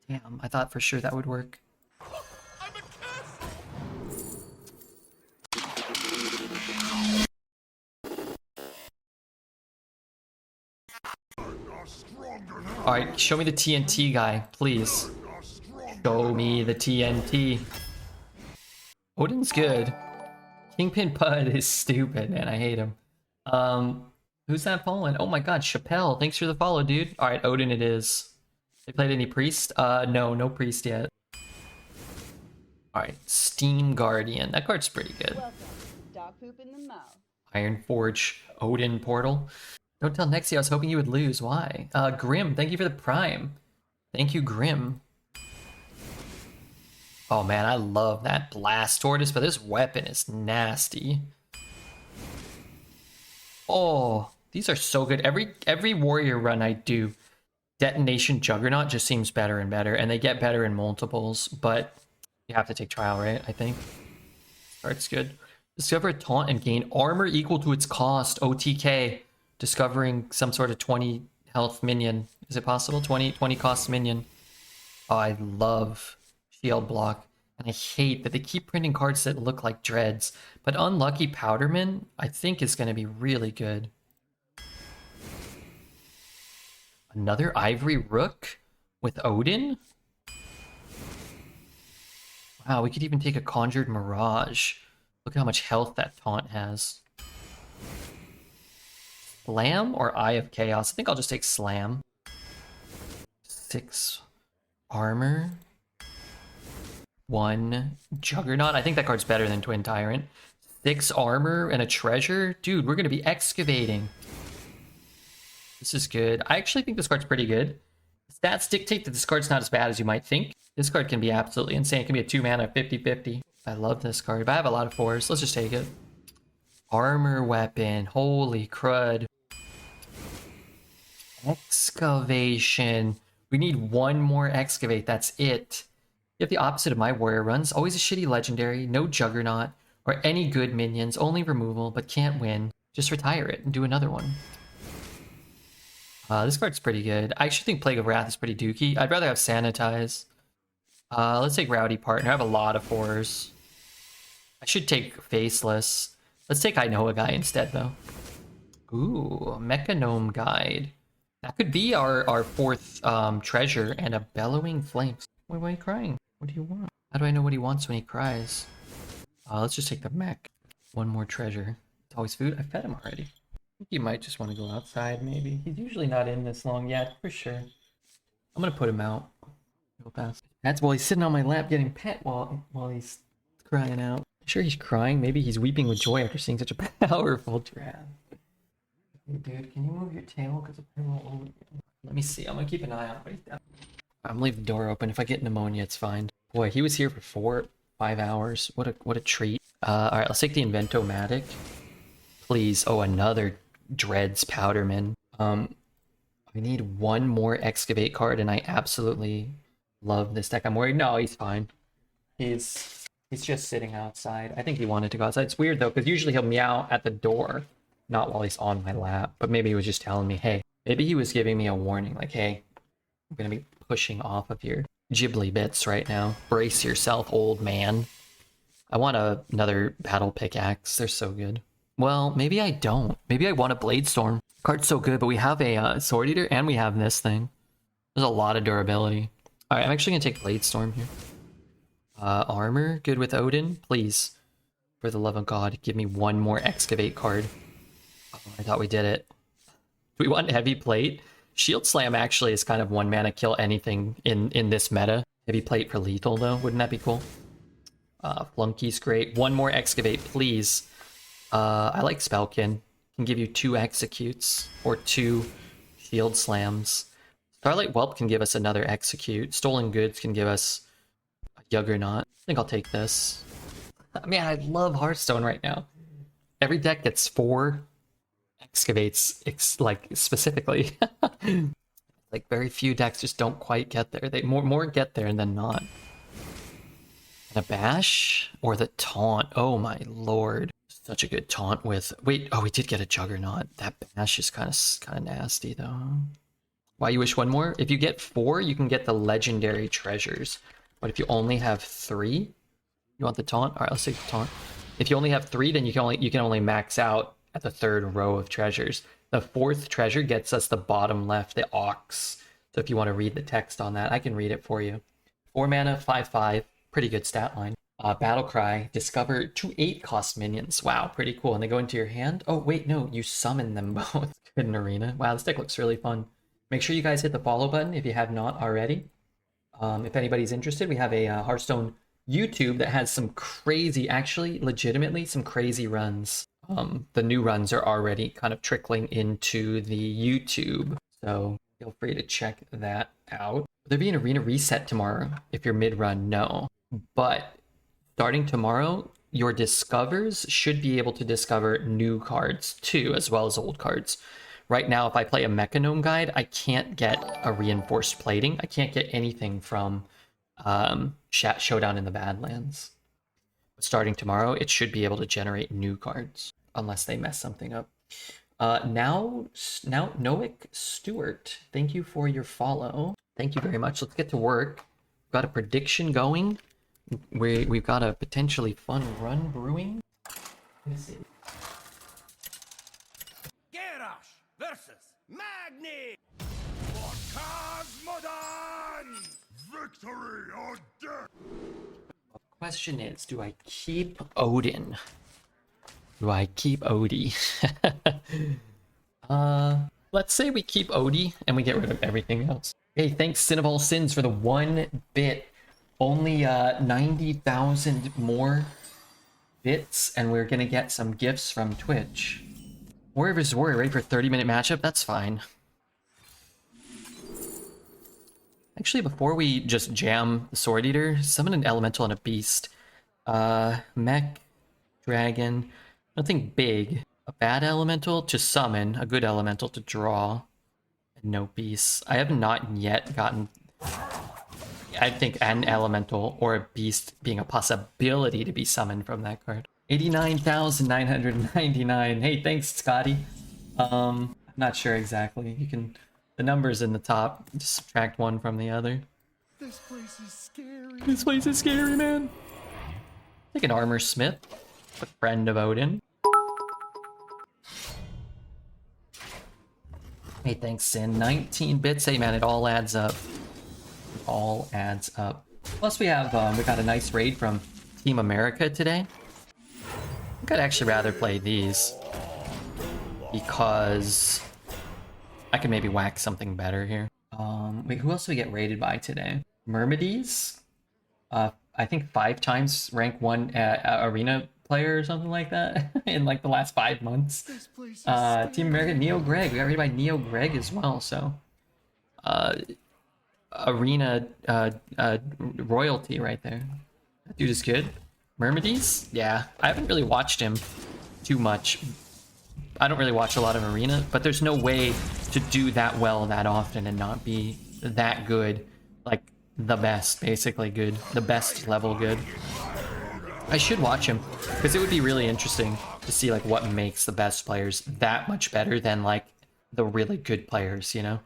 Damn, I thought for sure that would work. Alright, show me the TNT guy, please. Show me the TNT. Odin's good. Kingpin Pud is stupid, man. I hate him. Who's that following? Oh my god, Chappelle. Thanks for the follow, dude. Alright, Odin it is. They played any priest? No priest yet. Alright, Steam Guardian. That card's pretty good. Welcome. Dog poop in the mouth. Iron Forge, Odin Portal. Don't tell Nexie I was hoping you would lose. Why? Grim, thank you for the prime. Thank you, Grim. Oh man, I love that Blast Tortoise, but this weapon is nasty. Oh, these are so good. Every warrior run I do, Detonation Juggernaut just seems better and better, and they get better in multiples, but you have to take trial, right? I think. Start's good. Discover a taunt and gain armor equal to its cost. OTK. Discovering some sort of 20 health minion. Is it possible? 20 cost minion. Oh, I love shield block. And I hate that they keep printing cards that look like dreads. But Unlucky Powderman, I think, is going to be really good. Another Ivory Rook with Odin? Wow, we could even take a Conjured Mirage. Look at how much health that taunt has. Slam or Eye of Chaos? I think I'll just take Slam. 6 armor. 1 Juggernaut. I think that card's better than Twin Tyrant. 6 armor and a treasure? Dude, we're going to be excavating. This is good. I actually think this card's pretty good. Stats dictate that this card's not as bad as you might think. This card can be absolutely insane. It can be a 2-mana 50-50. I love this card, but I have a lot of 4s. Let's just take it. Armor weapon. Holy crud. Excavation. We need 1 more excavate. That's it. You have the opposite of my warrior runs. Always a shitty legendary. No Juggernaut. Or any good minions. Only removal, but can't win. Just retire it and do another one. This card's pretty good. I actually think Plague of Wrath is pretty dookie. I'd rather have Sanitize. Let's take Rowdy Partner. I have a lot of 4s. I should take Faceless. Let's take I Know a Guy instead, though. Ooh, Mechanome Guide. That could be our 4th treasure and a Bellowing Flames. Why are you crying? What do you want? How do I know what he wants when he cries? Let's just take the mech. 1 more treasure. It's always food. I fed him already. I think he might just want to go outside, maybe. He's usually not in this long yet, for sure. I'm gonna put him out. Go past. That's while he's sitting on my lap getting pet while he's crying out. I'm sure he's crying. Maybe he's weeping with joy after seeing such a powerful draft. Hey, dude, can you move your tail? Because I won't. Let me see. I'm gonna keep an eye on what he's doing. I'm gonna leave the door open. If I get pneumonia, it's fine. Boy, he was here for 5 hours. What a treat. All right, let's take the Inventomatic. Please. Oh, another Dreads Powderman. We need 1 more Excavate card, and I absolutely love this deck. I'm worried. No, he's fine. He's just sitting outside. I think he wanted to go outside. It's weird though, because usually he'll meow at the door, not while he's on my lap. But maybe he was just telling me, hey. Maybe he was giving me a warning, like, hey, I'm gonna be pushing off of your Ghibli bits right now. Brace yourself, old man. I want another Battle Pickaxe. They're so good. Well, maybe I don't. Maybe I want a Blade Storm. Card's so good, but we have a Sword Eater and we have this thing. There's a lot of durability. All right, I'm actually gonna take Blade Storm here. Armor, good with Odin. Please, for the love of God, give me 1 more Excavate card. Oh, I thought we did it. Do we want Heavy Plate? Shield Slam actually is kind of 1 mana kill anything in this meta. Heavy Plate for lethal though, wouldn't that be cool? Flunky's great. 1 more Excavate, please. I like Spellkin. Can give you 2 Executes or 2 Shield Slams. Starlight Whelp can give us another Execute. Stolen Goods can give us a Juggernaut. I think I'll take this. Man, I love Hearthstone right now. Every deck gets 4 Excavates, like, specifically. Like, very few decks just don't quite get there. They more get there than not. And a Bash? Or the Taunt? Oh my lord. Such a good taunt with... Wait, oh, we did get a Juggernaut. That Bash is kind of nasty, though. Why you wish one more? If you get 4, you can get the legendary treasures. But if you only have 3, you want the taunt? All right, let's take the taunt. If you only have 3, then you can only max out at the 3rd row of treasures. The 4th treasure gets us the bottom left, the ox. So if you want to read the text on that, I can read it for you. 4 mana, 5/5, pretty good stat line. Battle Cry, discover 2 8-cost minions. Wow, pretty cool. And they go into your hand. Oh wait, no, you summon them both. Good in arena. Wow, this deck looks really fun. Make sure you guys hit the follow button if you have not already. If anybody's interested, we have a Hearthstone YouTube that has some crazy, actually, legitimately, some crazy runs. The new runs are already kind of trickling into the YouTube, so feel free to check that out. Will there be an arena reset tomorrow? If you're mid-run, no. But starting tomorrow, your discovers should be able to discover new cards too, as well as old cards. Right now, if I play a Mechanome Guide, I can't get a reinforced plating. I can't get anything from Showdown in the Badlands. Starting tomorrow, it should be able to generate new cards, unless they mess something up. Now Noik Stewart, thank you for your follow. Thank you very much. Let's get to work. We've got a prediction going. We've got a potentially fun run brewing. Let's see. Versus Magni for Cosmodon! Victory or death! The question is, do I keep Odin? Do I keep Odie? Let's say we keep Odie and we get rid of everything else. Hey, thanks Sin of All Sins for the 1 bit. Only 90,000 more bits and we're gonna get some gifts from Twitch. Warrior vs. Warrior, ready for a 30-minute matchup? That's fine. Actually, before we just jam the Sword Eater, summon an Elemental and a Beast. Mech, Dragon, nothing big. A bad Elemental to summon, a good Elemental to draw, and no Beasts. I have not yet gotten, I think, an Elemental or a Beast being a possibility to be summoned from that card. 89,999. Hey, thanks, Scotty. I'm not sure exactly. You can, the numbers in the top, just subtract one from the other. This place is scary. This place is scary, man. Take an Armor Smith, a friend of Odin. Hey, thanks, Sin. 19 bits. Hey, man, it all adds up. It all adds up. Plus, we have we got a nice raid from Team America today. I think I'd actually rather play these because I can maybe whack something better here. Wait, who else do we get raided by today? Myrmides? I think 5 times rank 1 arena player or something like that in like the last 5 months. Team America, Neo Greg. We got raided by Neo Greg as well, so arena royalty right there. That dude is good. Myrmides? Yeah, I haven't really watched him too much. I don't really watch a lot of arena, but there's no way to do that well that often and not be that good. Like, the best, basically good. The best level good. I should watch him, because it would be really interesting to see, like, what makes the best players that much better than, like, the really good players, you know?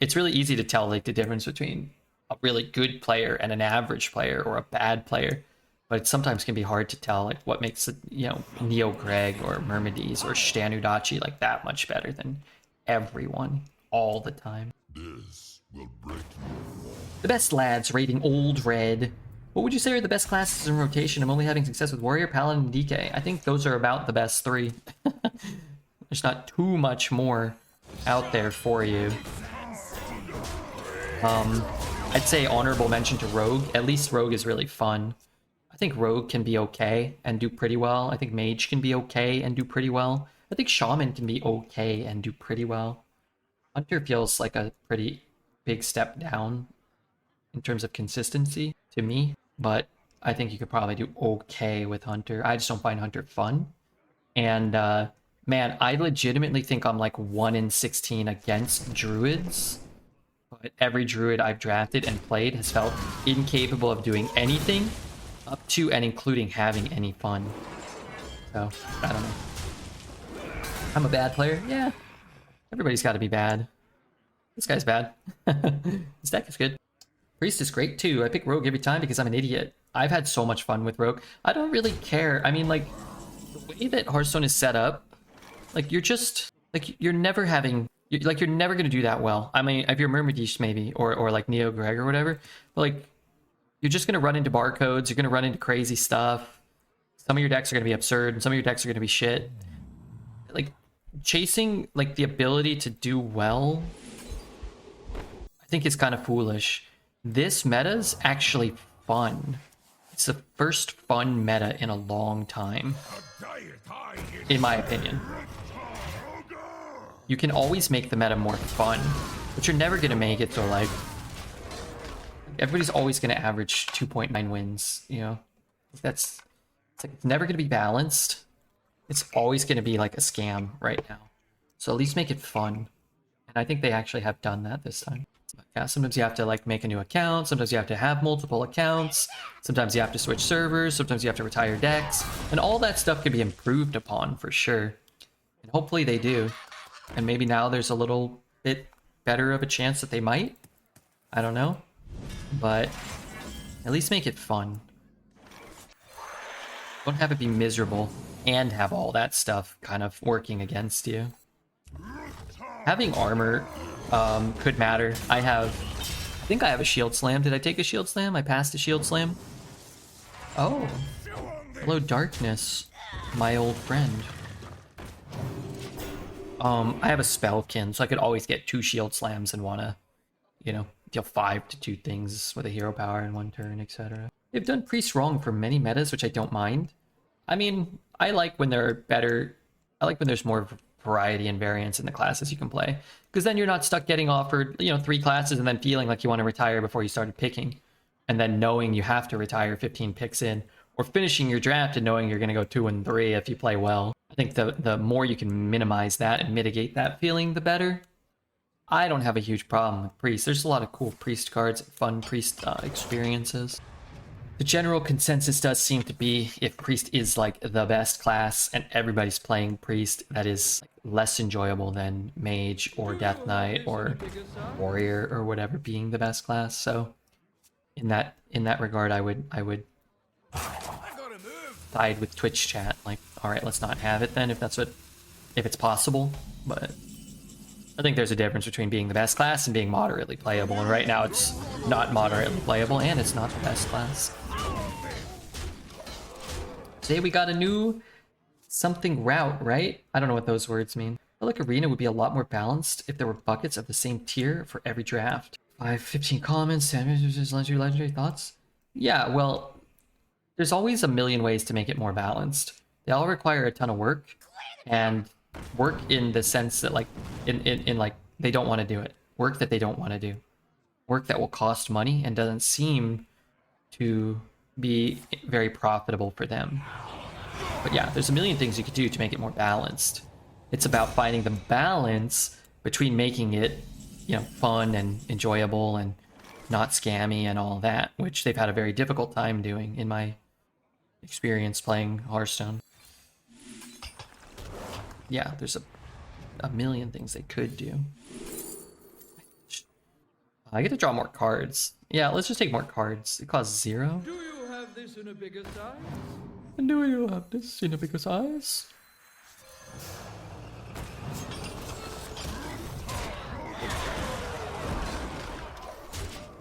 It's really easy to tell, like, the difference between a really good player and an average player or a bad player. But it sometimes can be hard to tell, like, what makes it, you know, Neo Greg or Myrmides or Stanudachi, like, that much better than everyone all the time. This will break you. The best lads rating Old Red. What would you say are the best classes in rotation? I'm only having success with Warrior, Paladin, and DK. I think those are about the best 3. There's not too much more out there for you. I'd say honorable mention to Rogue. At least Rogue is really fun. I think Rogue can be okay and do pretty well. I think Mage can be okay and do pretty well. I think Shaman can be okay and do pretty well. Hunter feels like a pretty big step down in terms of consistency to me, but I think you could probably do okay with Hunter. I just don't find Hunter fun. And man, I legitimately think I'm like 1 in 16 against Druids. But every Druid I've drafted and played has felt incapable of doing anything up to and including having any fun. So, I don't know. I'm a bad player? Yeah. Everybody's got to be bad. This guy's bad. This deck is good. Priest is great too. I pick Rogue every time because I'm an idiot. I've had so much fun with Rogue. I don't really care. I mean, like, the way that Hearthstone is set up, like, you're just, like, you're never having, you're never going to do that well. I mean, if you're Myrmidich maybe, or like Neo Greg or whatever, but like, you're just going to run into barcodes, you're going to run into crazy stuff. Some of your decks are going to be absurd, and some of your decks are going to be shit. Like, chasing, like, the ability to do well, I think is kind of foolish. This meta's actually fun. It's the first fun meta in a long time, in my opinion. You can always make the meta more fun, but you're never going to make it so, like, everybody's always going to average 2.9 wins, you know? It's like, it's never going to be balanced. It's always going to be like a scam right now. So at least make it fun. And I think they actually have done that this time. Yeah, sometimes you have to like make a new account. Sometimes you have to have multiple accounts. Sometimes you have to switch servers. Sometimes you have to retire decks. And all that stuff can be improved upon for sure. And hopefully they do. And maybe now there's a little bit better of a chance that they might. I don't know. But at least make it fun. Don't have it be miserable and have all that stuff kind of working against you. Having armor could matter. I think I have a shield slam. Did I take a shield slam? I passed a shield slam. Oh. Hello, darkness, my old friend. I have a spellkin, so I could always get 2 shield slams and wanna, you know, deal 5 to 2 things with a hero power in 1 turn, etc. They've done priests wrong for many metas, which I don't mind. I mean, I like when they're better. I like when there's more variety and variance in the classes you can play, because then you're not stuck getting offered, you know, 3 classes and then feeling like you want to retire before you started picking, and then knowing you have to retire 15 picks in, or finishing your draft and knowing you're going to go 2 and 3 if you play well. I think the more you can minimize that and mitigate that feeling, the better. I don't have a huge problem with Priest. There's a lot of cool Priest cards, fun Priest experiences. The general consensus does seem to be, if Priest is like the best class and everybody's playing Priest, that is less enjoyable than Mage or Death Knight or Warrior or whatever being the best class. So in that regard, I would side with Twitch chat. Like, all right, let's not have it then if it's possible. But I think there's a difference between being the best class and being moderately playable. And right now it's not moderately playable and it's not the best class. Today we got a new something route, right? I don't know what those words mean. I feel like Arena would be a lot more balanced if there were buckets of the same tier for every draft. 15 comments, legendary thoughts? Yeah, well, there's always a million ways to make it more balanced. They all require a ton of work, and work in the sense that like, in like, they don't want to do it. Work that they don't want to do. Work that will cost money and doesn't seem to be very profitable for them. But yeah, there's a million things you could do to make it more balanced. It's about finding the balance between making it, you know, fun and enjoyable and not scammy and all that, which they've had a very difficult time doing in my experience playing Hearthstone. Yeah, there's a million things they could do. I get to draw more cards. Yeah, let's just take more cards. It costs 0. Do you have this in a bigger size? Do you have this in a bigger size?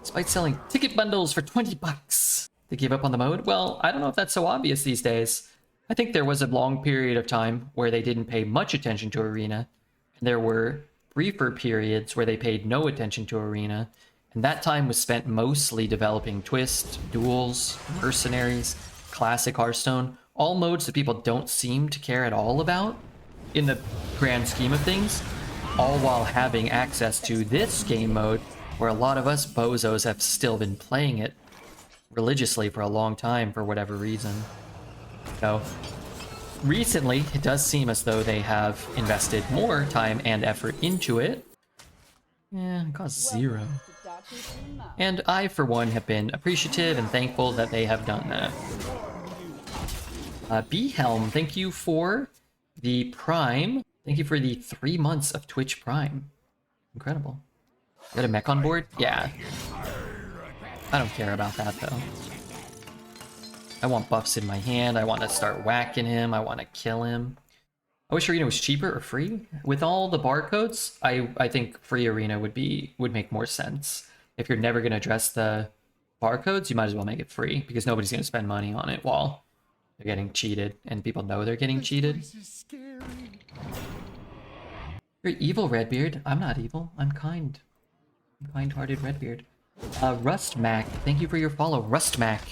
Despite selling ticket bundles for 20 bucks, they gave up on the mode? Well, I don't know if that's so obvious these days. I think there was a long period of time where they didn't pay much attention to Arena, and there were briefer periods where they paid no attention to Arena, and that time was spent mostly developing Twist, Duels, Mercenaries, Classic Hearthstone, all modes that people don't seem to care at all about in the grand scheme of things, all while having access to this game mode where a lot of us bozos have still been playing it religiously for a long time for whatever reason. So recently, it does seem as though they have invested more time and effort into it. Yeah, it costs 0. And I, for one, have been appreciative and thankful that they have done that. B-Helm, thank you for the Prime. Thank you for the 3 months of Twitch Prime. Incredible. Got a mech on board? Yeah. I don't care about that though. I want buffs in my hand. I want to start whacking him. I want to kill him. I wish Arena was cheaper or free. With all the barcodes, I think free Arena would make more sense. If you're never gonna address the barcodes, you might as well make it free because nobody's gonna spend money on it while they're getting cheated and people know they're getting cheated. This is scary. You're evil, Redbeard. I'm not evil. I'm kind. I'm kind-hearted Redbeard. Rust Mac, thank you for your follow. Rust Mac.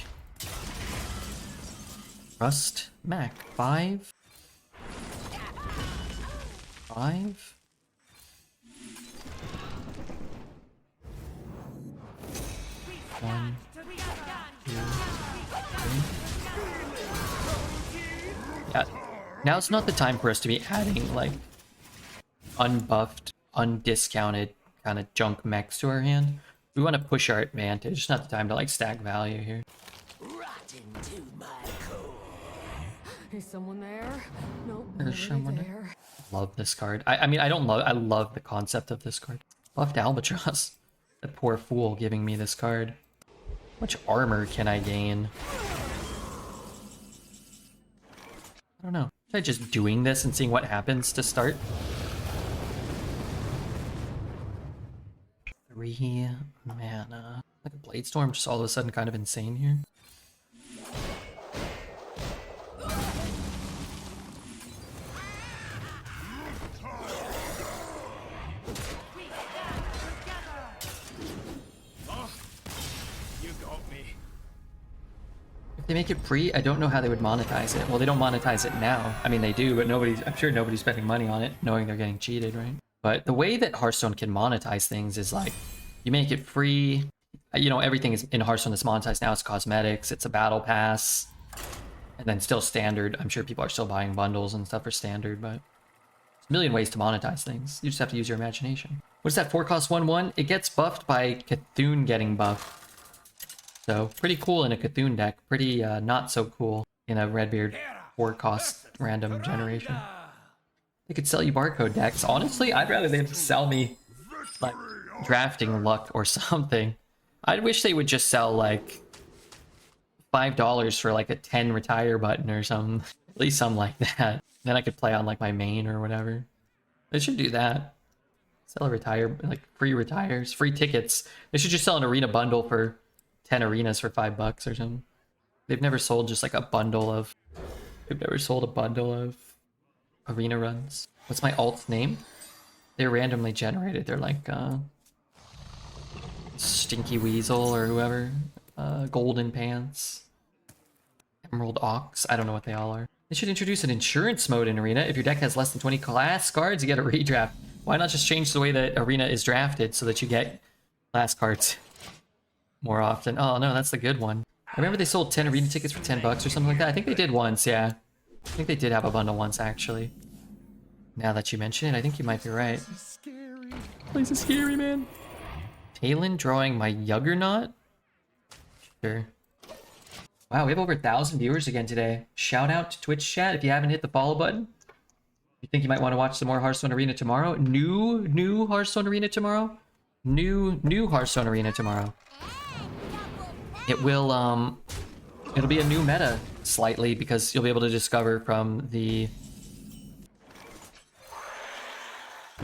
Rust Mac. 5. 5. One, 2, 3. Yeah. Now it's not the time for us to be adding like unbuffed, undiscounted kind of junk mechs to our hand. We want to push our advantage. It's not the time to like stack value here. Is someone there? Nope. There's someone there. Love this card. I mean, I love the concept of this card. Buffed Albatross. That poor fool giving me this card. How much armor can I gain? I don't know. Try just doing this and seeing what happens to start. 3 mana. Like a Blade Storm just all of a sudden kind of insane here. If they make it free, I don't know how they would monetize it. Well, they don't monetize it now. I mean, they do, but I'm sure nobody's spending money on it, knowing they're getting cheated, right? But the way that Hearthstone can monetize things is like, you make it free. You know, everything is in Hearthstone that's monetized now. It's cosmetics, it's a battle pass, and then still standard. I'm sure people are still buying bundles and stuff for standard, but there's a million ways to monetize things. You just have to use your imagination. What is that 4 cost 1/1? It gets buffed by Cthulhu getting buffed. So pretty cool in a Cthulhu deck. Pretty not so cool in a Redbeard 4 cost random generation. They could sell you barcode decks. Honestly, I'd rather them sell me like drafting luck or something. I wish they would just sell like $5 for like a 10 retire button or something. At least something like that. Then I could play on like my main or whatever. They should do that. Sell a retire, like free retires, free tickets. They should just sell an arena bundle for 10 arenas for $5 or something. They've never sold just like a bundle of... They've never sold a bundle of arena runs. What's my alt's name? They're randomly generated. They're like Stinky Weasel or whoever. Golden Pants. Emerald Ox. I don't know what they all are. They should introduce an insurance mode in Arena. If your deck has less than 20 class cards, you get a redraft. Why not just change the way that Arena is drafted so that you get class cards more often? Oh no, that's the good one. I remember they sold 10 arena tickets for $10 or something like that. I think they did once, yeah. I think they did have a bundle once, actually. Now that you mention it, I think you might be right. This is scary. This is scary, man. Talon drawing my Juggernaut? Sure. Wow, we have over 1,000 viewers again today. Shout out to Twitch chat if you haven't hit the follow button. You think you might want to watch some more Hearthstone Arena tomorrow? New Hearthstone Arena tomorrow? New Hearthstone Arena tomorrow. It will, it'll be a new meta slightly because you'll be able to discover from the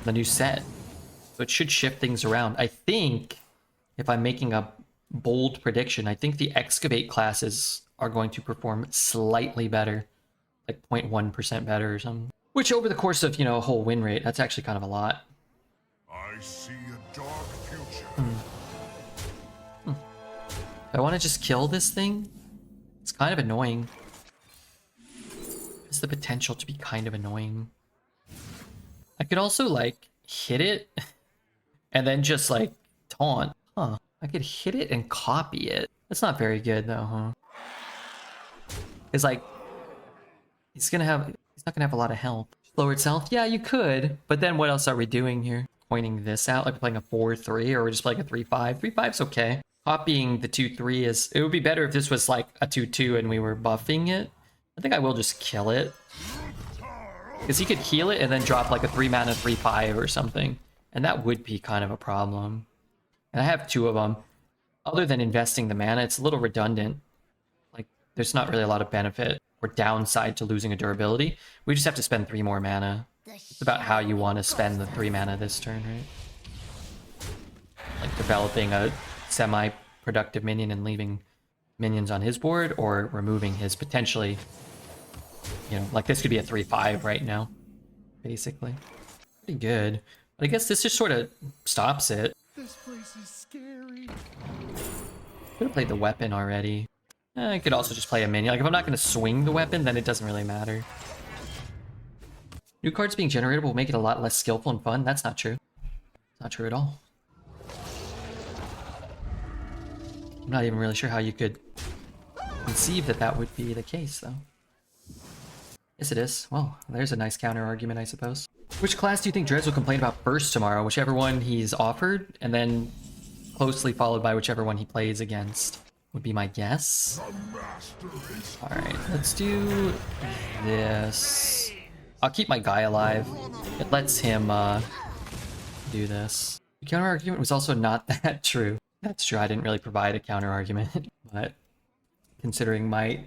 new set. So it should shift things around. I think, if I'm making a bold prediction, I think the excavate classes are going to perform slightly better, like 0.1% better or something. Which over the course of, you know, a whole win rate, that's actually kind of a lot. I see a dark future. I want to just kill this thing. It's kind of annoying. Has the potential to be kind of annoying. I could also like hit it and then just like taunt. Huh. I could hit it and copy it. That's not very good though, huh? It's like he's not gonna have a lot of health. Lower its health? Yeah, you could. But then what else are we doing here? Pointing this out, like playing a 4-3, or we're just playing a 3-5. 3-5's okay. Copying the 2-3 is... It would be better if this was like a 2-2 and we were buffing it. I think I will just kill it. Because he could heal it and then drop like a 3 mana 3-5 or something. And that would be kind of a problem. And I have 2 of them. Other than investing the mana, it's a little redundant. Like, there's not really a lot of benefit or downside to losing a durability. We just have to spend 3 more mana. It's about how you want to spend the 3 mana this turn, right? Like developing a semi-productive minion and leaving minions on his board, or removing his potentially, you know, like this could be a 3/5 right now, basically. Pretty good. But I guess this just sort of stops it. This place is scary. Could have played the weapon already. I could also just play a minion. Like, if I'm not going to swing the weapon, then it doesn't really matter. New cards being generated will make it a lot less skillful and fun. That's not true. Not true at all. I'm not even really sure how you could conceive that that would be the case, though. Yes, it is. Well, there's a nice counter argument, I suppose. Which class do you think Dredge will complain about first tomorrow? Whichever one he's offered, and then closely followed by whichever one he plays against, would be my guess. Alright, let's do this. I'll keep my guy alive. It lets him do this. The counter argument was also not that true. That's true, I didn't really provide a counter argument, but considering my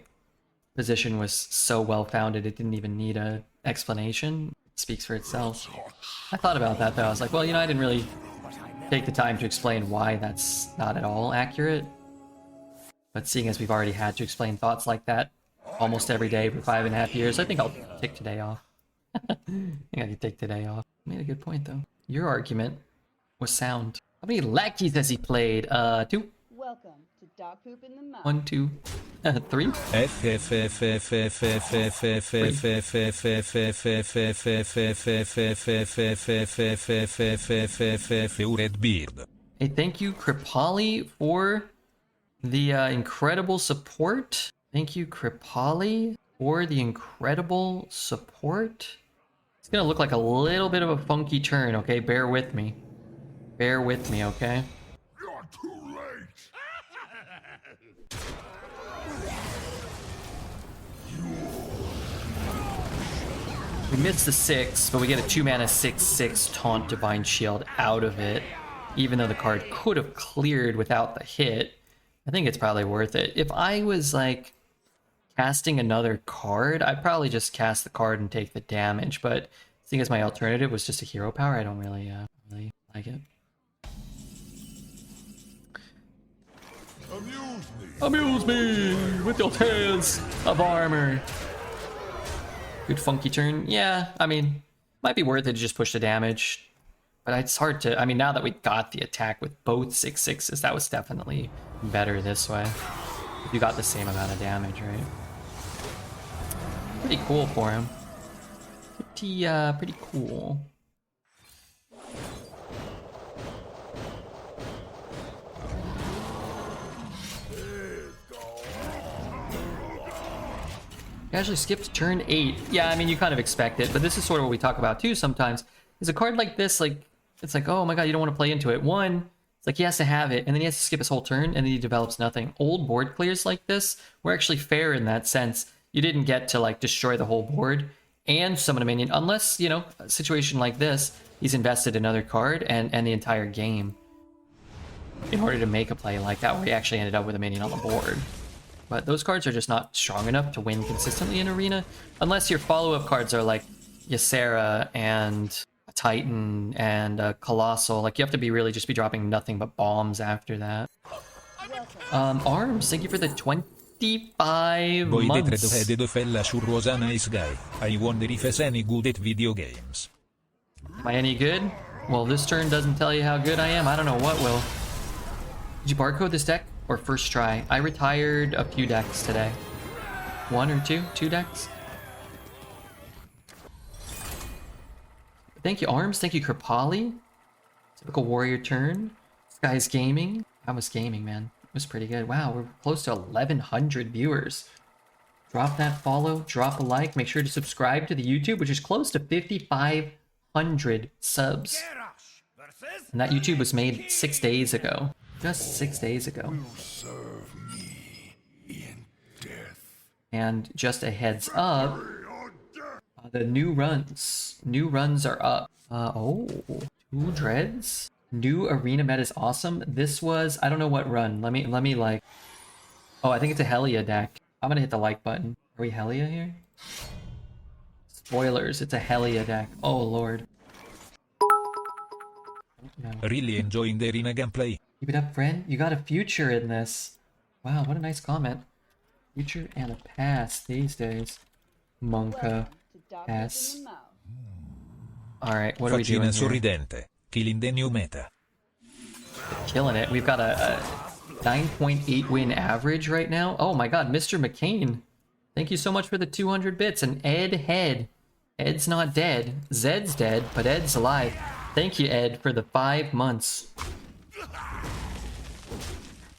position was so well founded it didn't even need a explanation. It speaks for itself. I thought about that though. I was like, well, you know, I didn't really take the time to explain why that's not at all accurate. But seeing as we've already had to explain thoughts like that almost every day for 5.5 years, I think I'll take today off. I think I can take today off. Made a good point though. Your argument was sound. How many lackeys has he played? 2? Welcome to dog poop in the mouth. 1, 2, 3. Hey, thank you, Kripali, for the incredible support. Thank you, Kripali, for the incredible support. It's gonna look like a little bit of a funky turn, okay? Bear with me. Bear with me, okay? You're too late. We missed the 6, but we get a 2-mana 6/6 Taunt Divine Shield out of it. Even though the card could have cleared without the hit, I think it's probably worth it. If I was, like, casting another card, I'd probably just cast the card and take the damage, but seeing as my alternative was just a hero power, I don't really like it. Amuse me with your tales of armor. Good funky turn. Yeah, I mean, might be worth it to just push the damage. But it's hard to... I mean, now that we got the attack with both 6/6s, that was definitely better this way. You got the same amount of damage, right? Pretty cool for him. Pretty cool. You actually skipped turn 8. Yeah, I mean, you kind of expect it, but this is sort of what we talk about too sometimes. Is a card like this, like, it's like, oh my god, you don't want to play into it. One, it's like he has to have it, and then he has to skip his whole turn, and then he develops nothing. Old board clears like this were actually fair in that sense. You didn't get to, like, destroy the whole board and summon a minion, unless, you know, a situation like this, he's invested another card and the entire game in order to make a play like that, where he actually ended up with a minion on the board. But those cards are just not strong enough to win consistently in Arena, unless your follow-up cards are like Ysera and a Titan and a Colossal. Like, you have to be really just be dropping nothing but bombs after that. Arms, thank you for the 25 months. Nice guy. I wonder if he's any good at video games. Am I any good? Well, this turn doesn't tell you how good I am. I don't know what will. Did you barcode this deck? Or first try? I retired a few decks today. 1 or 2? 2 decks? Thank you, Arms. Thank you, Kripali. Typical warrior turn. This guy's gaming. I was gaming, man. It was pretty good. Wow, we're close to 1,100 viewers. Drop that follow, drop a like, make sure to subscribe to the YouTube, which is close to 5,500 subs. And that YouTube was made 6 days ago. Just 6 days ago. Serve me in death. And just a heads up, the new runs are up. Oh, 2 dreads? New arena meta is awesome. This was, I don't know what run. Let me like, oh, I think it's a Helia deck. I'm gonna hit the like button. Are we Helia here? Spoilers, it's a Helia deck. Oh lord. No. Really enjoying the arena gameplay. Keep it up, friend. You got a future in this. Wow, what a nice comment. Future and a past these days. Monka. Welcome to Dog Poop Pass. in the Mouth. Alright, what are we Faccina doing here? sorridente. Killing the new meta. Killing it. We've got a 9.8 win average right now. Oh my god, Mr. McCain. Thank you so much for the 200 bits. And Ed Head. Ed's not dead. Zed's dead, but Ed's alive. Thank you, Ed, for the 5 months.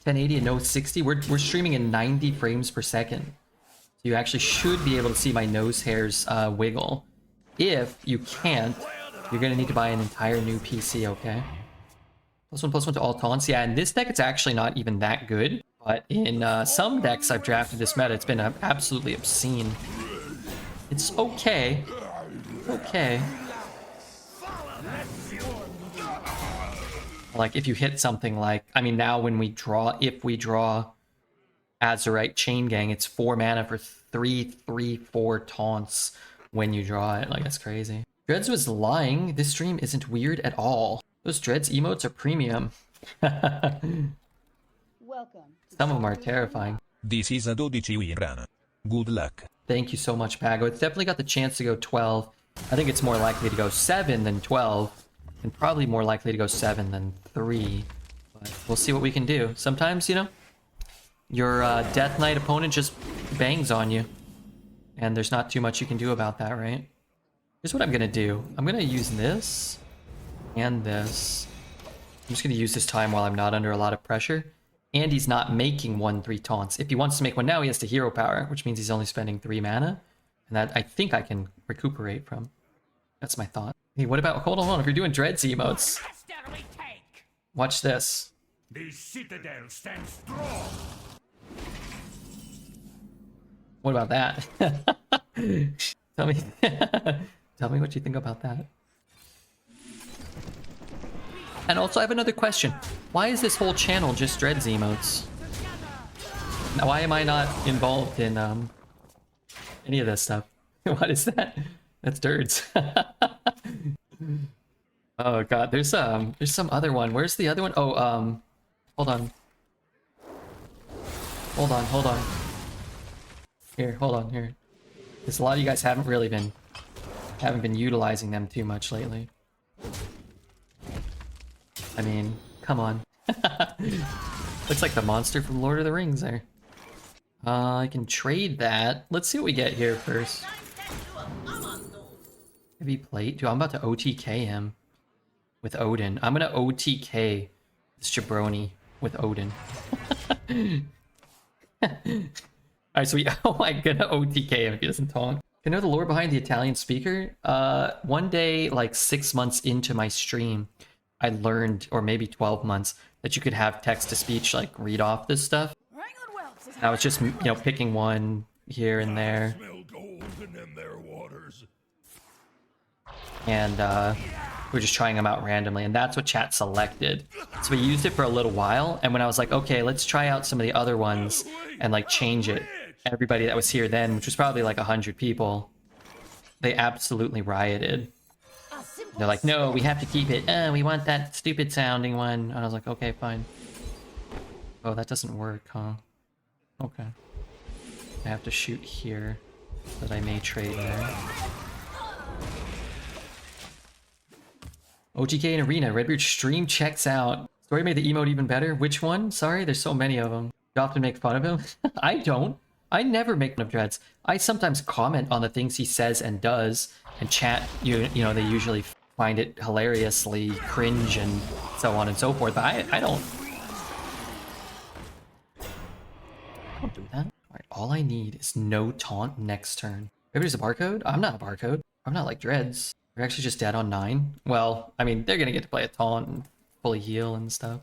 1080 and no 60. We're streaming in 90 frames per second. So you actually should be able to see my nose hairs wiggle. If you can't, you're gonna need to buy an entire new PC, okay? +1/+1 to all taunts. Yeah, in this deck it's actually not even that good. But in some decks I've drafted this meta, it's been absolutely obscene. It's okay. Okay. Like if you hit something like, I mean now when we draw, if we draw Azurite Chain Gang, it's 4 mana for 3/3/4 taunts when you draw it. Like that's crazy. Dreads was lying. This stream isn't weird at all. Those Dreads emotes are premium. Welcome. To Some of them are Dog Poop in the terrifying. This is a 12 win run. Good luck. Thank you so much, Pago. It's definitely got the chance to go 12. I think it's more likely to go 7 than 12. And probably more likely to go 7 than 3. But we'll see what we can do. Sometimes, you know, your Death Knight opponent just bangs on you. And there's not too much you can do about that, right? Here's what I'm going to do. I'm going to use this and this. I'm just going to use this time while I'm not under a lot of pressure. And he's not making 1/3 taunts. If he wants to make one now, he has to hero power, which means he's only spending 3 mana. And that I think I can recuperate from. That's my thought. Hey, what about, hold on, if you're doing Dreads emotes. Watch this. The citadel stands strong. What about that? Tell me, tell me what you think about that. And also, I have another question. Why is this whole channel just Dreads emotes? Now, why am I not involved in any of this stuff? What is that? That's Dirds. Oh god, there's some other one. Where's the other one? Oh, hold on. Hold on. Here, hold on, here. Because a lot of you guys haven't been utilizing them too much lately. I mean, come on. Looks like the monster from Lord of the Rings there. I can trade that. Let's see what we get here first. Heavy plate. Dude, I'm about to OTK him with Odin. I'm gonna OTK this jabroni with Odin. Alright, so oh my gonna OTK him if he doesn't taunt. You know the lore behind the Italian speaker? One day, like 6 months into my stream, I learned, or maybe 12 months, that you could have text-to-speech, like, read off this stuff. I was just, you know, picking one here and there. Smell golden in their waters. And we were just trying them out randomly, and that's what chat selected. So we used it for a little while, and when I was like, okay, let's try out some of the other ones and like change it, everybody that was here then, which was probably like 100 people, they absolutely rioted. They're like, no, we have to keep it. We want that stupid sounding one. And I was like, okay, fine. Oh, that doesn't work, huh? Okay. I have to shoot here, so that I may trade there. OTK in Arena, Redbeard stream checks out. Story made the emote even better. Which one? Sorry, there's so many of them. You often make fun of him? I don't. I never make fun of Dreads. I sometimes comment on the things he says and does, and chat, you know, they usually find it hilariously cringe and so on and so forth. But I don't do that. Alright, all I need is no taunt next turn. Everybody's a barcode? I'm not a barcode. I'm not like Dreads. They're actually just dead on 9. Well, I mean, they're gonna get to play a taunt and fully heal and stuff.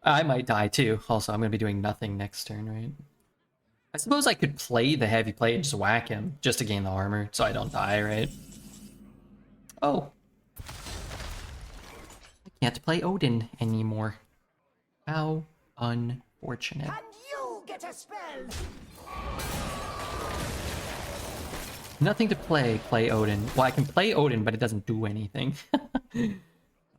I might die too. Also, I'm gonna be doing nothing next turn, right? I suppose I could play the heavy plate and just whack him just to gain the armor so I don't die, right? Oh. Can't play Odin anymore. How unfortunate. And you get a spell. Nothing to play Odin. Well, I can play Odin, but it doesn't do anything.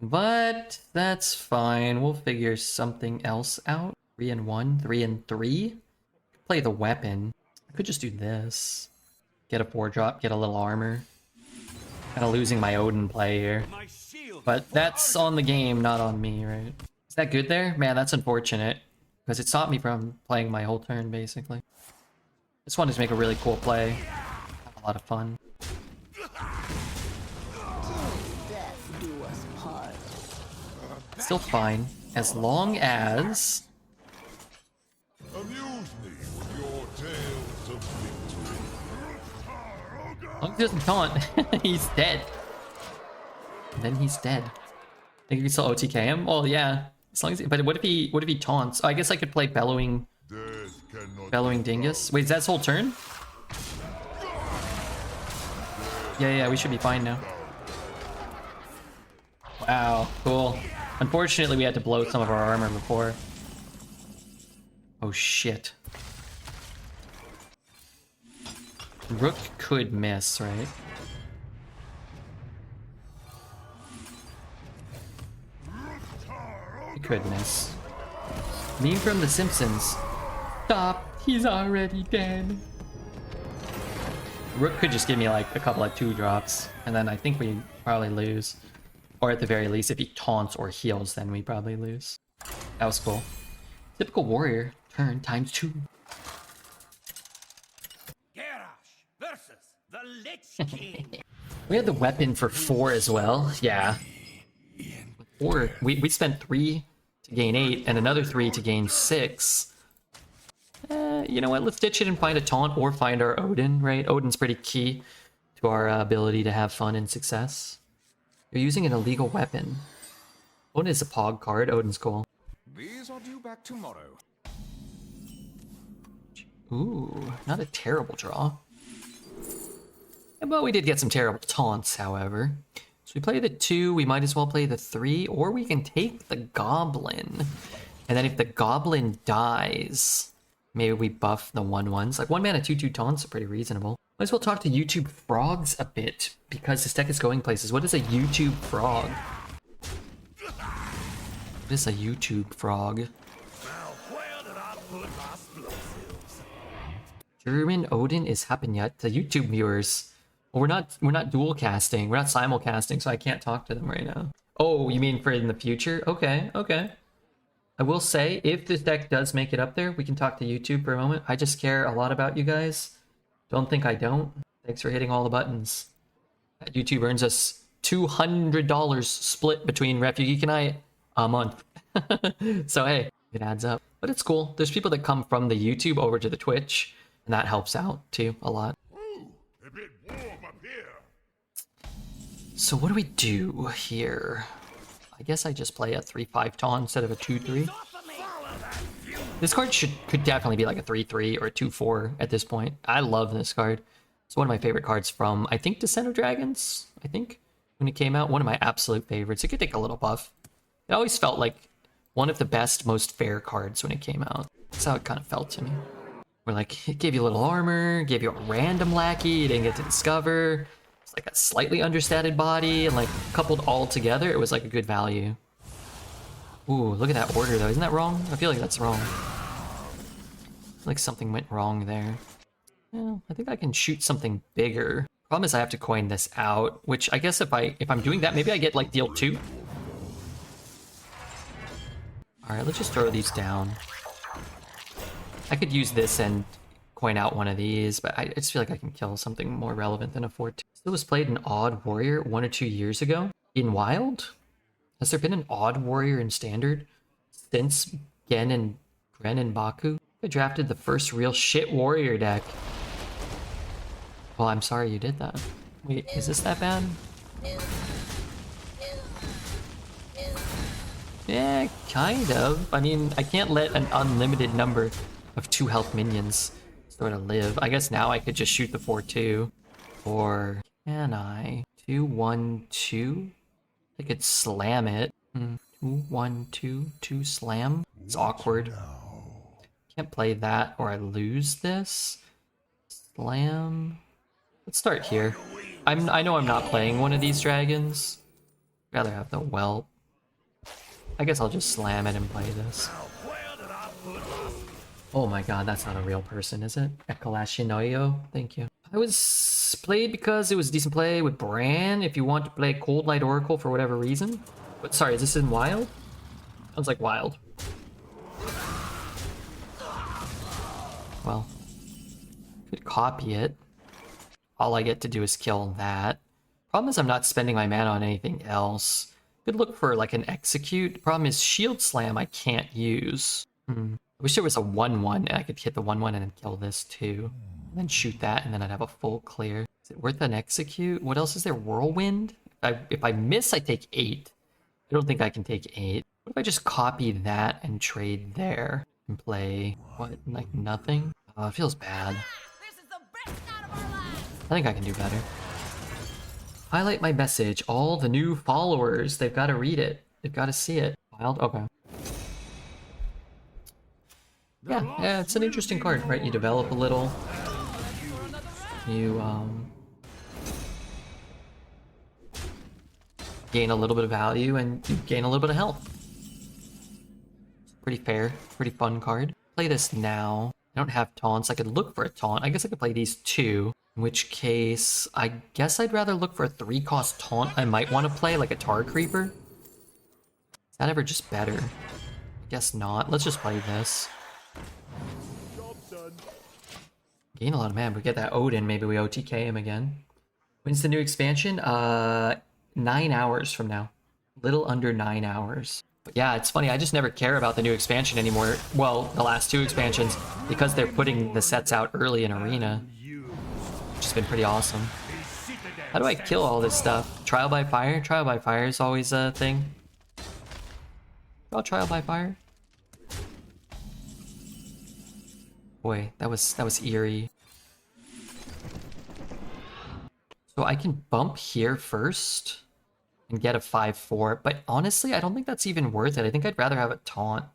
But that's fine. We'll figure something else out. 3 and 1, 3 and 3. Play the weapon. I could just do this. Get a 4-drop, get a little armor. Kind of losing my Odin play here. But that's on the game, not on me, right? Is that good there? Man, that's unfortunate. Because it stopped me from playing my whole turn, basically. Just wanted to make a really cool play. Have a lot of fun. Still fine. As long as... Amuse me with your tales of victory. As long as he doesn't taunt, he's dead. And then he's dead. Think you can still OTK him? Oh yeah. As long as but what if he taunts? Oh, I guess I could play Bellowing Dingus. Wait, is that his whole turn? Yeah, we should be fine now. Wow, cool. Unfortunately, we had to blow some of our armor before. Oh shit. Rook could miss, right? It could miss. Meme from The Simpsons. Stop, he's already dead. Rook could just give me like a couple of 2-drops, and then I think we probably lose. Or at the very least, if he taunts or heals, then we probably lose. That was cool. Typical warrior. Turn times 2. Versus the Lich King. We had the weapon for 4 as well. Yeah. 4. We spent 3 to gain 8 and another 3 to gain 6. You know what? Let's ditch it and find a taunt or find our Odin, right? Odin's pretty key to our ability to have fun and success. You're using an illegal weapon. Odin is a Pog card. Odin's cool. These are due back tomorrow. Ooh, not a terrible draw. But we did get some terrible taunts, however. So we play the 2, we might as well play the 3, or we can take the Goblin. And then if the Goblin dies, maybe we buff the 1/1s. Like 1 mana 2/2 taunts are pretty reasonable. Might as well talk to YouTube frogs a bit, because this deck is going places. What is a YouTube frog? What is a YouTube frog? German Odin is happening yet to YouTube viewers. Well, we're not dual casting, we're not simulcasting, so I can't talk to them right now. Oh, you mean for in the future? Okay. I will say, if this deck does make it up there, we can talk to YouTube for a moment. I just care a lot about you guys. Don't think I don't. Thanks for hitting all the buttons. YouTube earns us $200 split between Refugee and I a month. So hey, it adds up. But it's cool. There's people that come from the YouTube over to the Twitch, and that helps out too a lot. Ooh, a bit warm up here. So what do we do here? I guess I just play a 3/5 taunt instead of a 2/3. This card could definitely be like a 3/3 or a 2/4 at this point. I love this card. It's one of my favorite cards from, I think, Descent of Dragons, I think, when it came out. One of my absolute favorites. It could take a little buff. It always felt like one of the best, most fair cards when it came out. That's how it kind of felt to me. Where like, it gave you a little armor, gave you a random lackey you didn't get to discover. It's like a slightly understated body, and like coupled all together, it was like a good value. Ooh, look at that order though. Isn't that wrong? I feel like that's wrong. Like something went wrong there. Well, I think I can shoot something bigger. Problem is I have to coin this out, which I guess if I'm doing that, maybe I get like deal 2. Alright, let's just throw these down. I could use this and coin out one of these, but I just feel like I can kill something more relevant than a 4/2. Still was played an Odd Warrior 1 or 2 years ago. In Wild? Has there been an Odd Warrior in Standard since Gren and Baku? I drafted the first real shit warrior deck. Well, I'm sorry you did that. Wait, is this that bad? Yeah, kind of. I mean, I can't let an unlimited number of 2 health minions sort of live. I guess now I could just shoot the 4/2. Or can I? 2/1/2? I could slam it. Two, 1, 2, 2 slam. It's awkward. Can't play that or I lose this. Slam. Let's start here. I know I'm not playing one of these dragons. Rather have the whelp. I guess I'll just slam it and play this. Oh my god, that's not a real person, is it? Ekalashinoyo, thank you. I was played because it was decent play with Bran. If you want to play Cold Light Oracle for whatever reason. But sorry, is this in Wild? Sounds like Wild. Well, could copy it. All I get to do is kill that. Problem is I'm not spending my mana on anything else. Could look for like an execute. Problem is Shield Slam I can't use. I wish there was a 1/1 and I could hit the 1/1 and then kill this too. And then shoot that and then I'd have a full clear. Is it worth an execute? What else is there? Whirlwind? If I miss, I take 8. I don't think I can take 8. What if I just copy that and trade there? And play, what, like nothing? It feels bad. I think I can do better. Highlight my message. All the new followers. They've got to read it. They've got to see it. Wild? Okay. Yeah, it's an interesting card, right? You develop a little. You, gain a little bit of value and you gain a little bit of health. Pretty fair. Pretty fun card. Play this now. I don't have taunts. I could look for a taunt. I guess I could play these two. In which case, I guess I'd rather look for a 3-cost taunt I might want to play, like a Tar Creeper. Is that ever just better? I guess not. Let's just play this. Gain a lot of mana. We get that Odin, maybe we OTK him again. When's the new expansion? 9 hours from now. Little under 9 hours. But yeah, it's funny, I just never care about the new expansion anymore. Well, the last 2 expansions, because they're putting the sets out early in Arena. Which has been pretty awesome. How do I kill all this stuff? Trial by fire? Trial by fire is always a thing. Oh, trial by fire? Boy, that was eerie. So I can bump here first and get a 5/4, but honestly, I don't think that's even worth it. I think I'd rather have a taunt.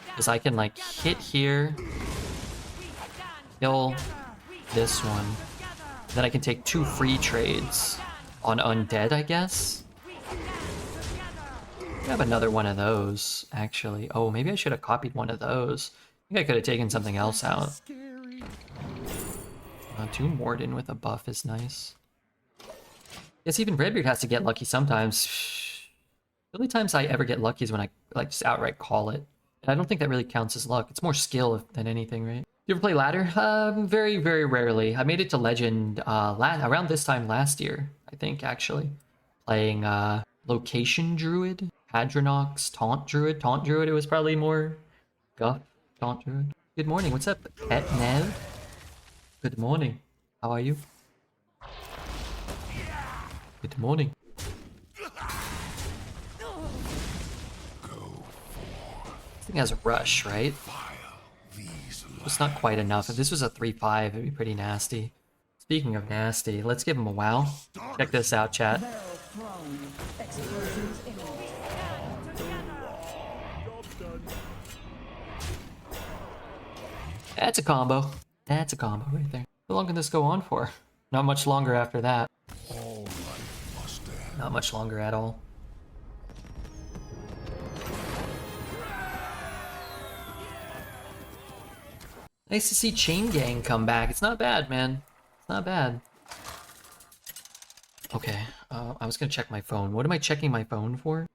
Because I can like hit here, kill this one. Then I can take 2 free trades on undead, I guess. I have another one of those, actually. Oh, maybe I should have copied one of those. I think I could have taken something else out. 2 Morden with a buff is nice. Yes, even Redbeard has to get lucky sometimes. The only times I ever get lucky is when I like just outright call it. And I don't think that really counts as luck. It's more skill than anything, right? You ever play ladder? Very, very rarely. I made it to legend around this time last year, I think, actually. Playing Location Druid, Hadronox, Taunt Druid. Taunt Druid, it was probably more guff. Taunt Druid. Good morning, what's up, Pet Nev? Good morning. How are you? Good morning. This thing has a rush, right? It's not quite enough. If this was a 3/5, it'd be pretty nasty. Speaking of nasty, let's give him a wow. Check this out, chat. That's a combo. That's a combo right there. How long can this go on for? Not much longer after that. Not much longer at all. Nice to see Chain Gang come back. It's not bad, man. It's not bad. Okay, I was gonna check my phone. What am I checking my phone for?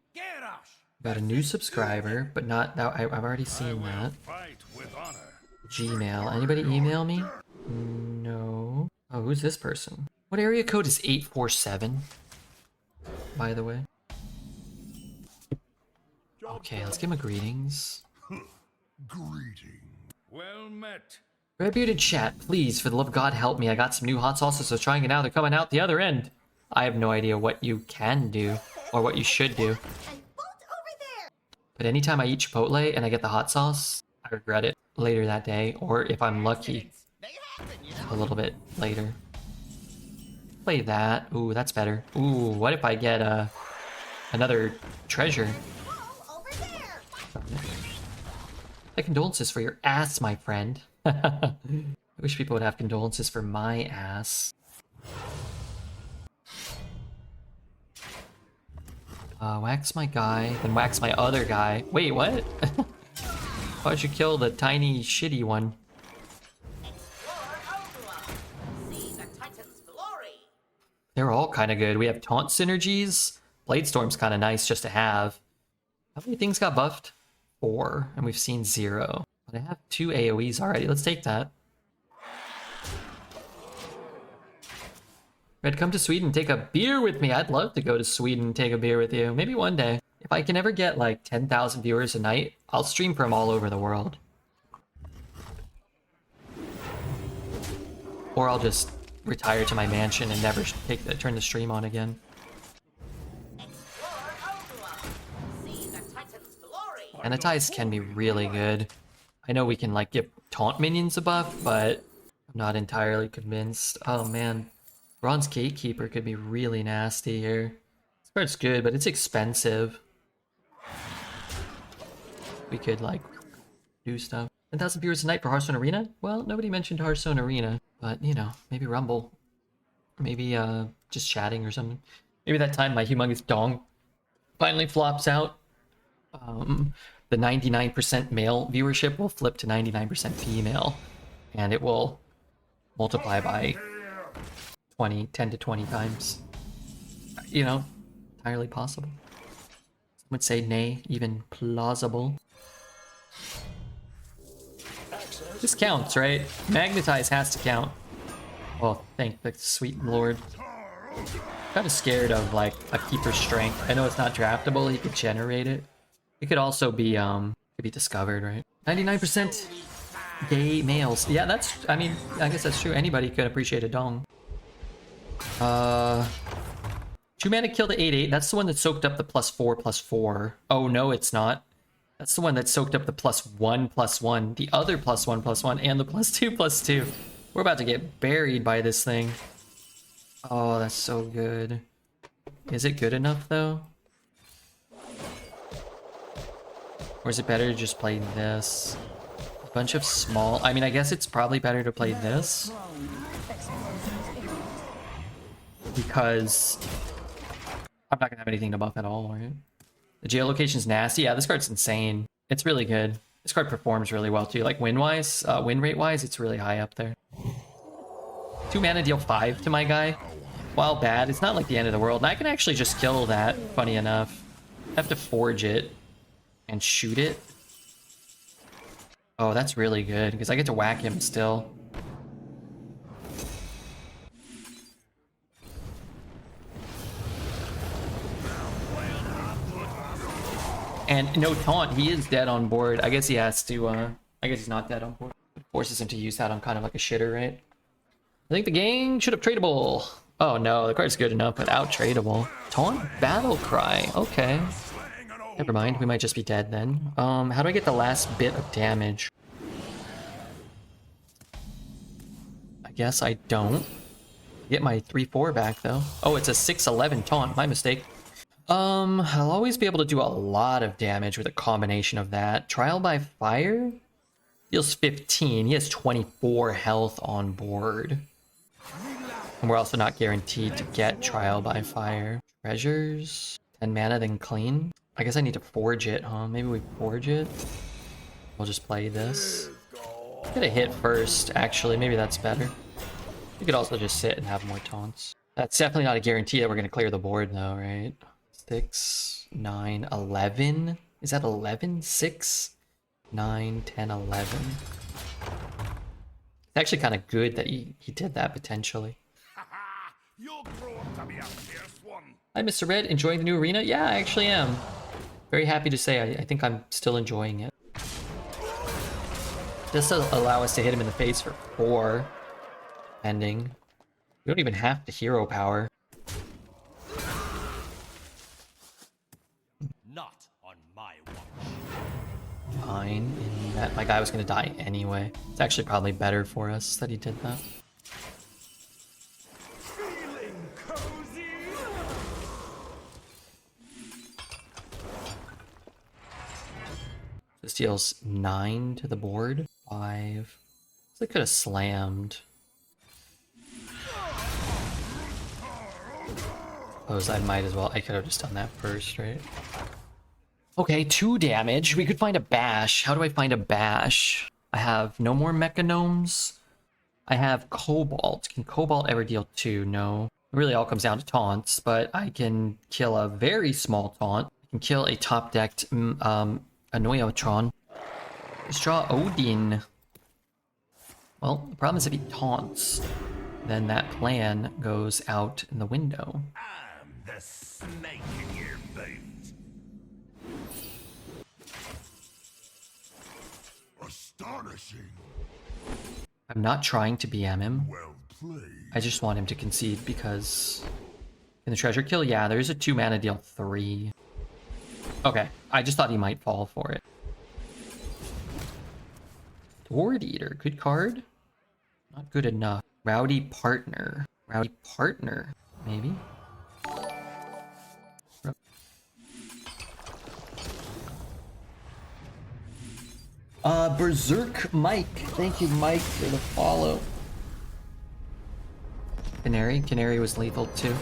Got a new subscriber, but not that. I've already seen that. Gmail. Anybody email me? No. Oh, who's this person? What area code is 847? By the way. Okay, let's give him a greetings. Greetings. Well met. Red-bearded chat, please, for the love of God, help me. I got some new hot sauces, so trying it now. They're coming out the other end. I have no idea what you can do, or what you should do. But anytime I eat Chipotle and I get the hot sauce, I regret it later that day, or if I'm lucky, a little bit later. Play that. Ooh, that's better. Ooh, what if I get Another treasure. Over there. My condolences for your ass, my friend. I wish people would have condolences for my ass. Wax my guy, then wax my other guy. Wait, what? Why'd you kill the tiny, shitty one? See the Titan's glory. They're all kind of good. We have taunt synergies. Bladestorm's kind of nice just to have. How many things got buffed? 4, and we've seen 0. But I have 2 AoEs already. Let's take that. Red, come to Sweden, take a beer with me. I'd love to go to Sweden and take a beer with you. Maybe one day. If I can ever get like 10,000 viewers a night, I'll stream from all over the world. Or I'll just retire to my mansion and never turn the stream on again. See the Titan's glory. Anatize can be really good. I know we can like give taunt minions a buff, but I'm not entirely convinced. Oh man. Bronze Gatekeeper could be really nasty here. This card's good, but it's expensive. We could, like, do stuff. 10,000 viewers a night for Hearthstone Arena? Well, nobody mentioned Hearthstone Arena. But, you know, maybe Rumble. Maybe, just chatting or something. Maybe that time my humongous dong finally flops out. The 99% male viewership will flip to 99% female. And it will multiply by 10 to 20 times. You know, entirely possible. Some would say nay, even plausible. This counts, right? Magnetize has to count. Oh, thank the sweet lord. Kind of scared of like a keeper strength. I know it's not draftable, he could generate it. It could also be discovered, right? 99% gay males. Yeah, that's, I mean, I guess that's true. Anybody could appreciate a dong. 2 mana kill the 8/8. That's the one that soaked up the +4/+4. Oh no, it's not. That's the one that soaked up the +1/+1, the other +1/+1, and the +2/+2. We're about to get buried by this thing. Oh, that's so good. Is it good enough though? Or is it better to just play this? A bunch of small. I mean, I guess it's probably better to play this. Because I'm not gonna have anything to buff at all, right? The geolocation's nasty. Yeah, this card's insane. It's really good. This card performs really well too. Like win rate wise, it's really high up there. 2 mana deal 5 to my guy. While bad, it's not like the end of the world. And I can actually just kill that, funny enough. I have to forge it and shoot it. Oh, that's really good, because I get to whack him still. And no taunt, he is dead on board. I guess he has to, I guess he's not dead on board. It forces him to use that on kind of like a shitter, right? I think the gang should have tradable. Oh no, the card's good enough without tradable. Taunt Battle Cry, okay. Never mind, we might just be dead then. How do I get the last bit of damage? I guess I don't. Get my 3/4 back though. Oh, it's a 6/11 taunt, my mistake. I'll always be able to do a lot of damage with a combination of that. Trial by Fire deals 15. He has 24 health on board. And we're also not guaranteed to get Trial by Fire. Treasures, 10 mana, then clean. I guess I need to forge it, huh? Maybe we forge it. We'll just play this. Get a hit first, actually. Maybe that's better. We could also just sit and have more taunts. That's definitely not a guarantee that we're going to clear the board, though, right? 6, 9, 11. Is that 11? 6, 9, 10, 11. It's actually kind of good that he did that potentially. You'll grow up to be a fierce one. Hi, Mr. Red. Enjoying the new arena? Yeah, I actually am. Very happy to say I think I'm still enjoying it. This will allow us to hit him in the face for 4. Ending. We don't even have to hero power. Not on my watch. Fine. In that my guy was gonna die anyway. It's actually probably better for us that he did that. Feeling cozy? deals 9 to the board. 5. So I could have slammed. Suppose I might as well. I could have just done that first, right? Okay, 2 damage. We could find a bash. How do I find a bash? I have no more mechanomes. I have Cobalt. Can Cobalt ever deal 2? No. It really all comes down to taunts, but I can kill a very small taunt. I can kill a top-decked Anoyotron. Let's draw Odin. Well, the problem is if he taunts, then that plan goes out in the window. I'm the snake in your boot. Astonishing. I'm not trying to BM him. Well played. I just want him to concede because... Can the treasure kill? Yeah, there's a 2 mana deal 3. Okay, I just thought he might fall for it. Sword Eater, good card. Not good enough. Rowdy Partner. Rowdy Partner, maybe? Berserk Mike. Thank you, Mike, for the follow. Canary. Canary was lethal too.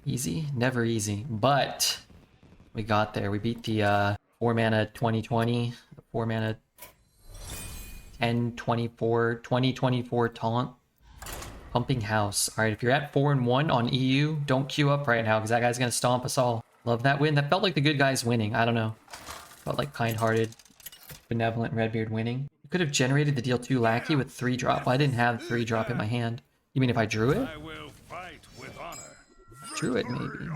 Easy? Never easy. But we got there. We beat the 4 mana 2020, the 4 mana 1024, 2024 taunt. Pumping House. Alright, if you're at 4-1 on EU, don't queue up right now because that guy's gonna stomp us all. Love that win. That felt like the good guys winning. I don't know. Felt like kind-hearted, benevolent Redbeard winning. You could have generated the deal 2 lackey with 3-drop. Well, I didn't have 3-drop in my hand. You mean if I drew it? I will fight with honor. Drew it, maybe.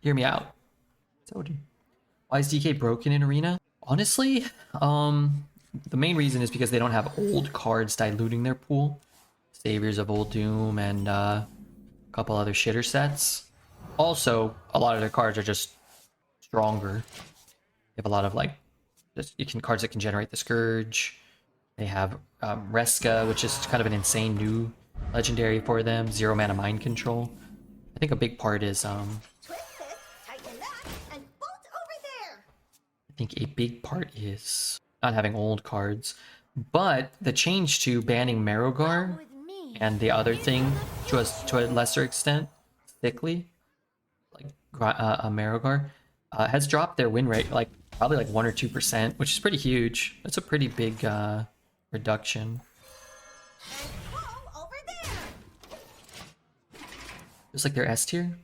Hear me out. It's Odin. Why is DK broken in Arena? Honestly, the main reason is because they don't have old cards diluting their pool. Saviors of Old Doom and a couple other shitter sets. Also, a lot of their cards are just stronger. They have a lot of like cards that can generate the Scourge. They have Reska, which is kind of an insane new legendary for them. 0 mana mind control. I think a big part is Twist this, tighten that, and bolt over there. I think a big part is not having old cards. But the change to banning Marrowgar and the other thing to a lesser extent, Thickly, like Marrowgar, has dropped their win rate like probably like 1 or 2%, which is pretty huge. That's a pretty big reduction. Whoa, over there. Just like their S tier.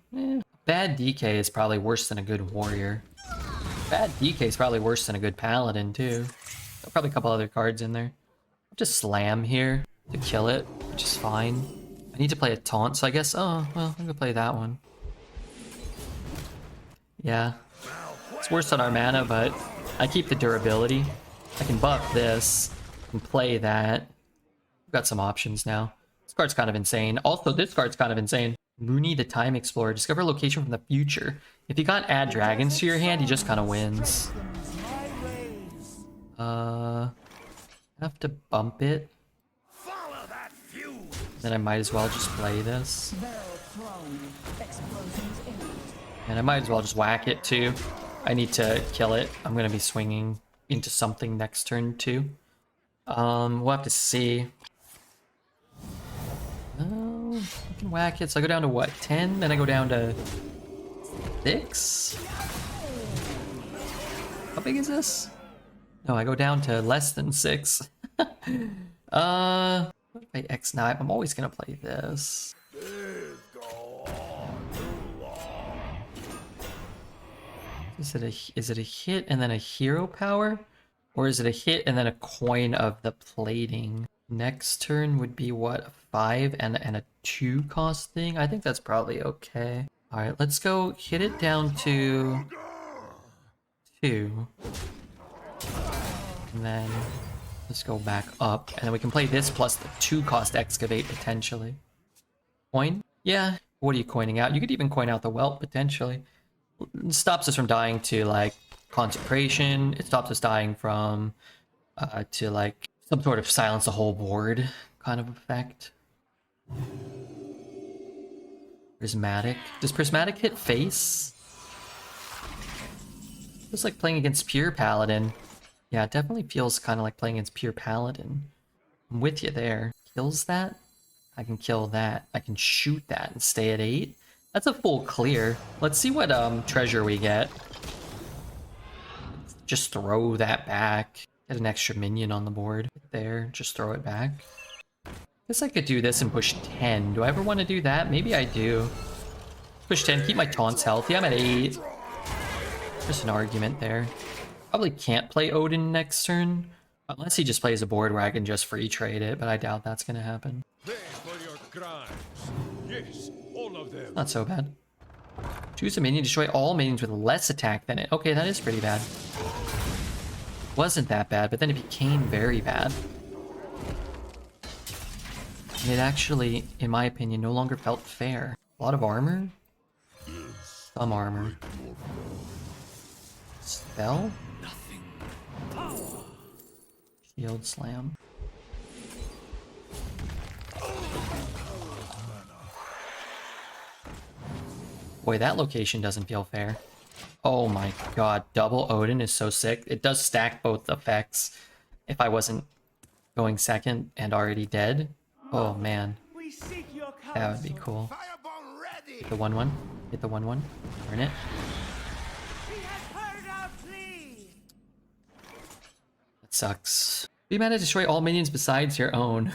Bad DK is probably worse than a good warrior. Bad DK is probably worse than a good paladin too. Probably a couple other cards in there. I'll just slam here to kill it, which is fine. I need to play a taunt, so I guess, oh, well, I'm gonna play that one. Yeah. It's worse on our mana, but I keep the durability. I can buff this, and play that. We've got some options now. This card's kind of insane. Also, this card's kind of insane. Mooney the Time Explorer. Discover a location from the future. If you got add dragons to your hand, he just kind of wins. Have to bump it. Then I might as well just play this. And I might as well just whack it too. I need to kill it. I'm gonna be swinging into something next turn too. We'll have to see. Oh, I can whack it. So I go down to what? 10? Then I go down to 6? How big is this? No, I go down to less than 6. What if I X now? I'm always gonna play this. Is it a hit and then a hero power? Or is it a hit and then a coin of the plating? Next turn would be what? A 5 and a 2 cost thing? I think that's probably okay. Alright, let's go hit it down to 2. And then let's go back up. And then we can play this plus the 2 cost excavate potentially. Coin? Yeah. What are you coining out? You could even coin out the whelp potentially. It stops us from dying to like consecration. It stops us dying from to like some sort of silence the whole board kind of effect. Prismatic. Does Prismatic hit face? Feels like playing against Pure Paladin. Yeah, it definitely feels kind of like playing against Pure Paladin. I'm with you there. Kills that? I can kill that. I can shoot that and stay at 8. That's a full clear. Let's see what treasure we get. Just throw that back. Get an extra minion on the board. There, just throw it back. Guess I could do this and push 10. Do I ever want to do that? Maybe I do. Push 10, keep my taunts healthy. I'm at 8. There's an argument there. Probably can't play Odin next turn. Unless he just plays a board where I can just free trade it, but I doubt that's gonna happen. Yes, all of them. Not so bad. Choose a minion, destroy all minions with less attack than it. Okay, that is pretty bad. Wasn't that bad, but then it became very bad. And it actually, in my opinion, no longer felt fair. A lot of armor? Some armor. Spell? Shield slam. Boy, that location doesn't feel fair. Oh my god, double Odin is so sick. It does stack both effects. If I wasn't going second and already dead. Oh man. That would be cool. Hit the 1-1. Hit the 1-1. Burn it. That sucks. Be mad to destroy all minions besides your own.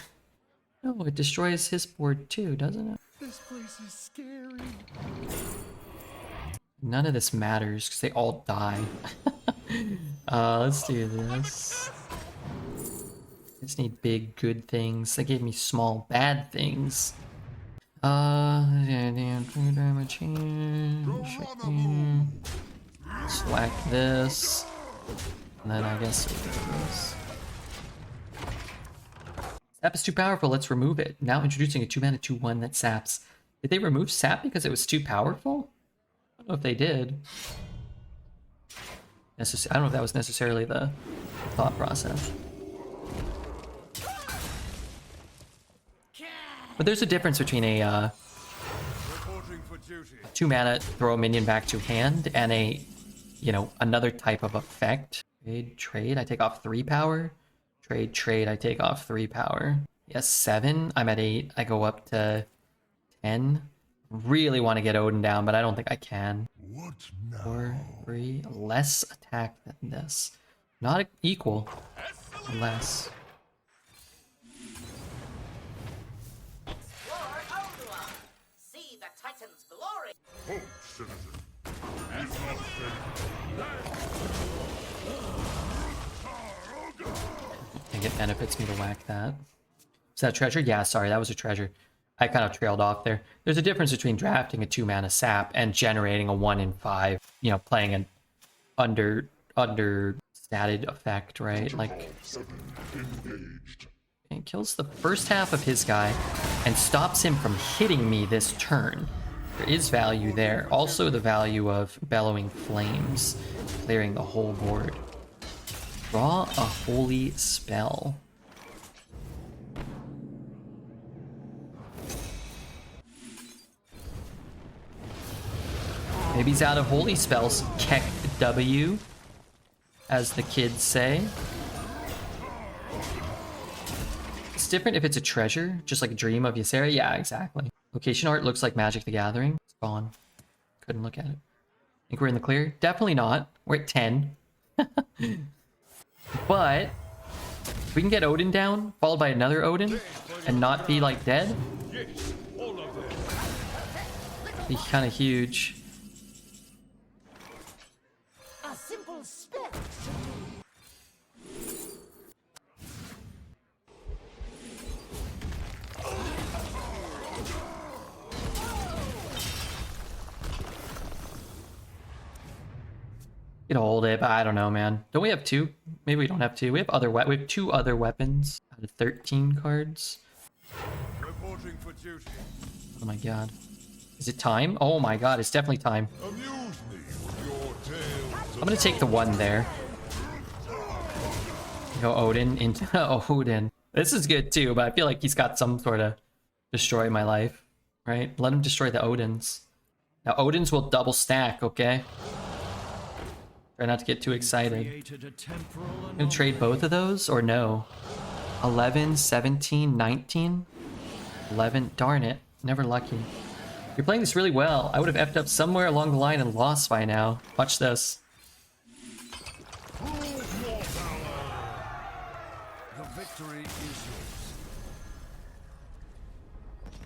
No, it destroys his board too, doesn't it? This place is scary. None of this matters because they all die. Let's do this. I just need big good things. They gave me small bad things. Damage here. Slack this. And then I guess we'll do this. Sap is too powerful, let's remove it. Now introducing a 2-mana 2/1 that saps. Did they remove sap because it was too powerful? I don't know if they did. I don't know if that was necessarily the thought process. But there's a difference between a 2-mana throw a minion back to hand and a, you know, another type of effect. Trade, I take off 3 power. Trade, I take off 3 power. Yes, 7, I'm at 8, I go up to 10. Really want to get Odin down, but I don't think I can. What now? 4, 3, less attack than this. Not equal, less. Explore ODYN. See the Titan's glory. Oh, citizen. It's not I think it benefits me to whack that. Is that a treasure? Yeah, sorry, that was a treasure. I kind of trailed off there. There's a difference between drafting a 2-mana sap and generating a 1 in 5. You know, playing an under statted effect, right? Like, it kills the first half of his guy and stops him from hitting me this turn. There is value there. Also the value of bellowing flames, clearing the whole board. Draw a holy spell. Maybe he's out of holy spells. Keck W, as the kids say. It's different if it's a treasure, just like a Dream of Ysera. Yeah, exactly. Location art looks like Magic the Gathering. It's gone. Couldn't look at it. Think we're in the clear? Definitely not. We're at 10. But if we can get Odin down, followed by another Odin, and not be like dead, be kind of huge. A simple spell. Could hold it, but I don't know, man. Don't we have 2? Maybe we don't have 2. We have we have 2 other weapons out of 13 cards. reporting for duty. Oh my god. Is it time? Oh my god, it's definitely time. Amuse me with your tales. I'm gonna take the 1 there. Go Odin into Odin. This is good too, but I feel like he's got some sort of destroy my life. right? Let him destroy the Odins. Now Odins will double stack, okay? Try not to get too excited. Created a temporal Gonna trade both of those or no? 11, 17, 19? 11, darn it. Never lucky. You're playing this really well. I would have effed up somewhere along the line and lost by now. Watch this. The victory is yours.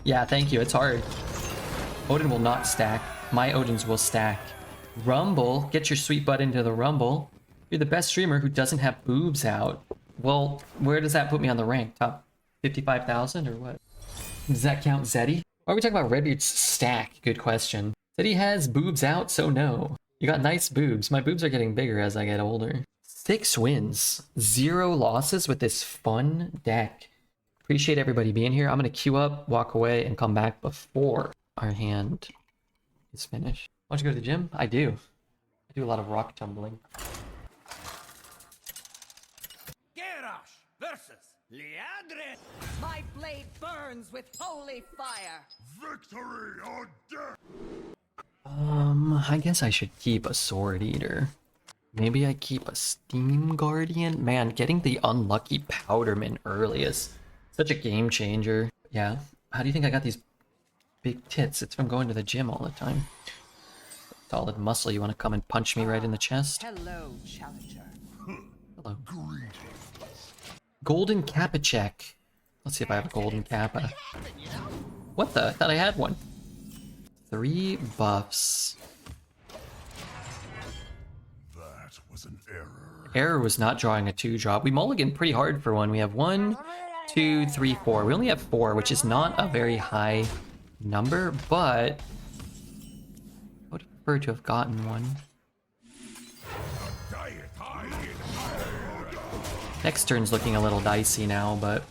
Yeah, thank you. It's hard. Odin will not stack. My Odins will stack. Rumble. Get your sweet butt into the Rumble. You're the best streamer who doesn't have boobs out. Well, where does that put me on the rank? Top 55,000 or what? Does that count Zeddy? Why are we talking about Redbeard's stack? Good question. Zeddy has boobs out, so no. You got nice boobs. My boobs are getting bigger as I get older. 6 wins. 0 losses with this fun deck. Appreciate everybody being here. I'm going to queue up, walk away, and come back before our hand is finished. Why don't you go to the gym? I do. I do a lot of rock tumbling. Garrosh versus Liadre. My blade burns with holy fire. Victory or death! I guess I should keep a Sword Eater. Maybe I keep a Steam Guardian? Man, getting the unlucky Powderman early is such a game changer. Yeah. How do you think I got these big tits? It's from going to the gym all the time. Solid muscle. You want to come and punch me right in the chest? Hello, challenger. Hello. Golden Kappa check. Let's see if I have a Golden Kappa. What the? I thought I had one. 3 buffs. That was an error. Error was not drawing a 2-drop. We mulligan pretty hard for one. We have 1, 2, 3, 4. We only have 4, which is not a very high number, but I would have preferred to have gotten one. Next turn's looking a little dicey now, but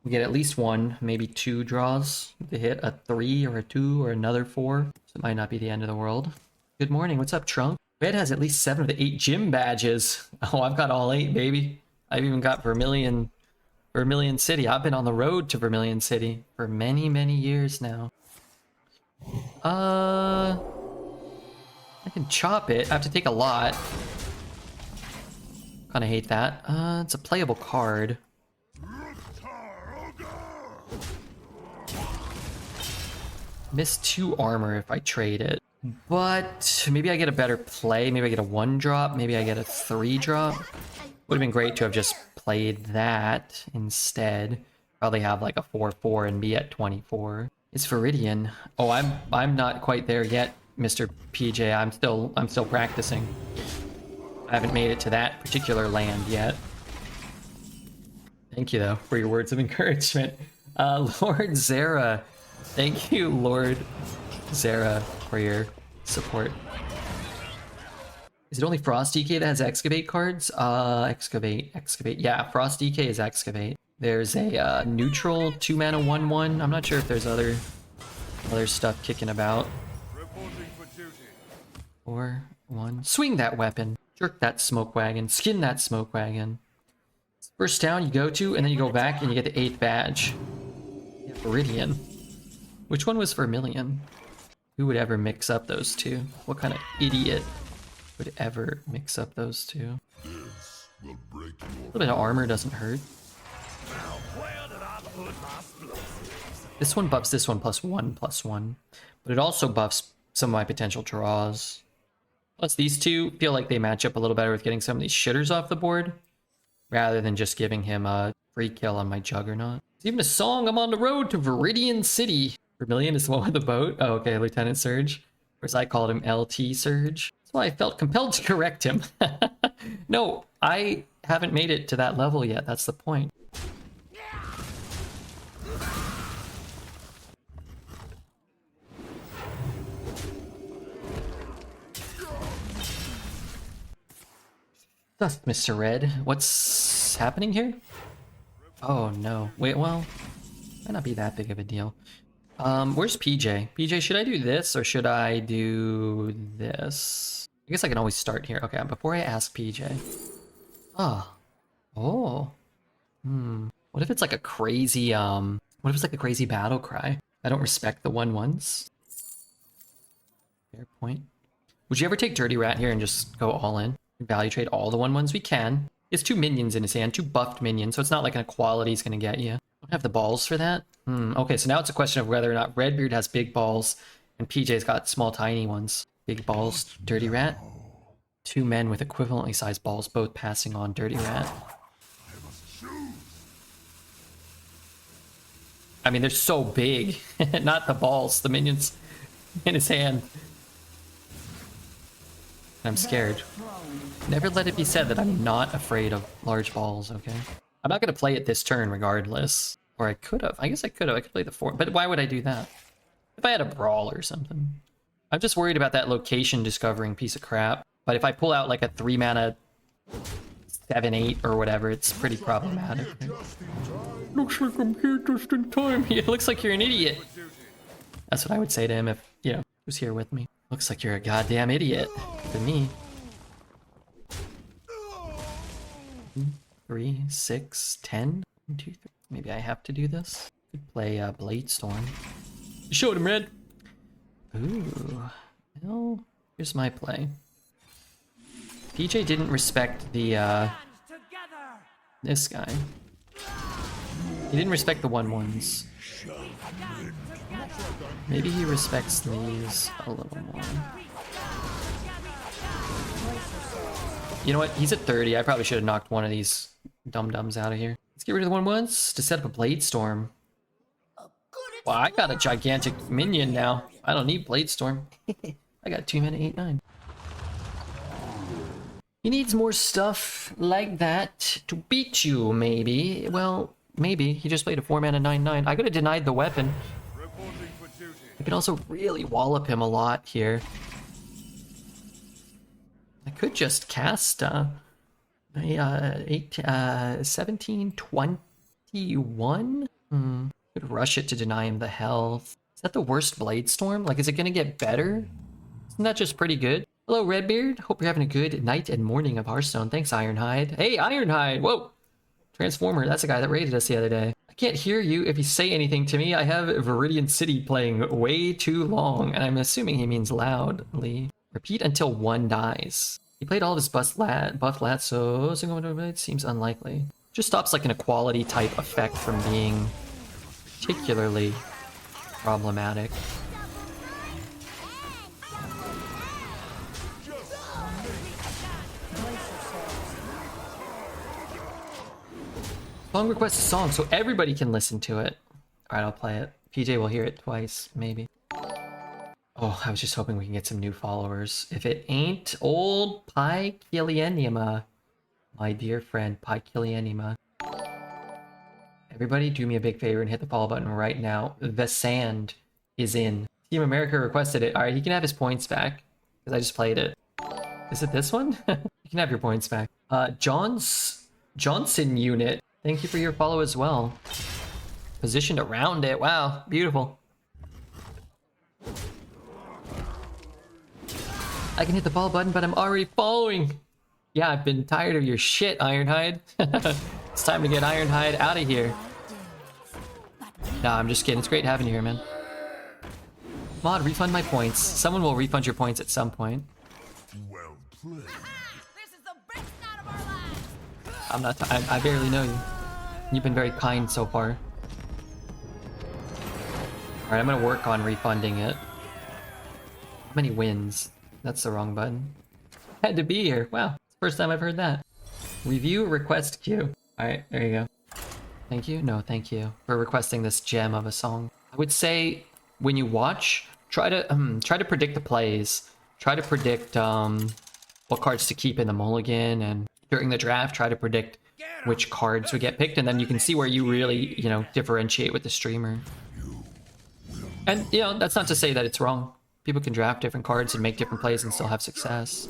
we get at least 1, maybe 2 draws to hit a 3 or a 2 or another 4. So it might not be the end of the world. Good morning. What's up, Trunk? Red has at least 7 of the 8 gym badges. Oh, I've got all 8, baby. I've even got Vermilion City. I've been on the road to Vermilion City for many, many years now. I can chop it. I have to take a lot. Kinda hate that. It's a playable card. Miss 2 armor if I trade it. But maybe I get a better play. Maybe I get a 1-drop. Maybe I get a 3-drop. Would have been great to have just played that instead. Probably have like a 4-4 and be at 24. It's Viridian. Oh, I'm not quite there yet, Mr. PJ. I'm still practicing. I haven't made it to that particular land yet. Thank you though for your words of encouragement. Lord Zara. Thank you, Lord Zara, for your support. Is it only Frost DK that has Excavate cards? Excavate. Yeah, Frost DK is Excavate. There's a neutral 2-mana 1/1. I'm not sure if there's other stuff kicking about. Reporting for duty. 4, 1. Swing that weapon. Jerk that smoke wagon. Skin that smoke wagon. First town you go to, and then you go back and you get the 8th badge. Yeah, Viridian. Which one was Vermilion? Who would ever mix up those two? What kind of idiot would ever mix up those two? This will break A your little bit of armor doesn't hurt. This one buffs this one +1/+1. But it also buffs some of my potential draws. Plus these two feel like they match up a little better with getting some of these shitters off the board, rather than just giving him a free kill on my Juggernaut. There's even a song, I'm on the road to Viridian City. Vermilion is the one with the boat. Oh, okay, Lieutenant Surge. Whereas I called him LT Surge. That's why I felt compelled to correct him. No, I haven't made it to that level yet. That's the point. Stuff, Mr. Red. What's happening here? Oh no. Wait, well, might not be that big of a deal. Where's PJ? PJ, should I do this or should I do this? I guess I can always start here. Okay, before I ask PJ. Oh. Oh. What if it's like a crazy, what if it's like a crazy battle cry? I don't respect the 1/1s. Fair point. Would you ever take Dirty Rat here and just go all in? Value trade all the 1/1s we can. He has 2 minions in his hand, 2 buffed minions, so it's not like an equality is going to get you. Don't have the balls for that? Okay, so now it's a question of whether or not Redbeard has big balls and PJ's got small tiny ones. Big balls, Dirty Rat. 2 men with equivalently sized balls, both passing on Dirty Rat. I mean, they're so big. Not the balls, the minions in his hand. I'm scared. Never let it be said that I'm not afraid of large balls, okay? I'm not going to play it this turn regardless. Or I could have. I guess I could have. I could play the 4. But why would I do that? If I had a brawl or something. I'm just worried about that location discovering piece of crap. But if I pull out like a 3 mana 7/8 or whatever, it's pretty problematic. Looks like I'm here just in time. Yeah, looks like you're an idiot. That's what I would say to him if, you know, he was here with me. Looks like you're a goddamn idiot to me. 3, 6, 10. 1, 2, 3. Maybe I have to do this. Could play Bladestorm. You showed him, Red. Ooh. Well, here's my play. PJ didn't respect the this guy. He didn't respect the 1/1s. Maybe he respects these a little more. You know what? He's at 30. I probably should have knocked one of these dum-dums out of here. Let's get rid of the 1/1s to set up a Bladestorm. Well, I got a gigantic minion now. I don't need Bladestorm. I got 2 mana 8/9. He needs more stuff like that to beat you, maybe. Well, maybe. He just played a 4 mana 9/9. I could have denied the weapon. I could also really wallop him a lot here. I could just cast 1721. Could rush it to deny him the health. Is that the worst Bladestorm? Like, is it gonna get better? Isn't that just pretty good? Hello, Redbeard. Hope you're having a good night and morning of Hearthstone. Thanks, Ironhide. Hey, Ironhide! Whoa! Transformer, that's the guy that raided us the other day. I can't hear you if you say anything to me. I have Viridian City playing way too long, and I'm assuming he means loudly. Repeat until 1 dies. He played all of his buff lat, so single window blade seems unlikely. Just stops like an equality type effect from being particularly problematic. Song request a song so everybody can listen to it. Alright, I'll play it. PJ will hear it twice, maybe. Oh, I was just hoping we can get some new followers. If it ain't old Pykilienima, my dear friend Pykilienima. Everybody do me a big favor and hit the follow button right now. The Sand is in. Team America requested it. Alright, he can have his points back. Because I just played it. Is it this one? You can have your points back. Johnson Unit. Thank you for your follow as well. Positioned around it. Wow, beautiful. I can hit the follow button, but I'm already following. Yeah, I've been tired of your shit, Ironhide. It's time to get Ironhide out of here. Nah, I'm just kidding. It's great having you here, man. Mod, refund my points. Someone will refund your points at some point. Well played. I'm not. I barely know you. You've been very kind so far. Alright, I'm gonna work on refunding it. How many wins? That's the wrong button. Had to be here. Wow. First time I've heard that. Review request queue. Alright, there you go. Thank you? No, thank you for requesting this gem of a song. I would say when you watch, try to predict the plays. Try to predict what cards to keep in the mulligan, and during the draft try to predict which cards would get picked, and then you can see where you really, you know, differentiate with the streamer. And, you know, that's not to say that it's wrong. People can draft different cards and make different plays and still have success.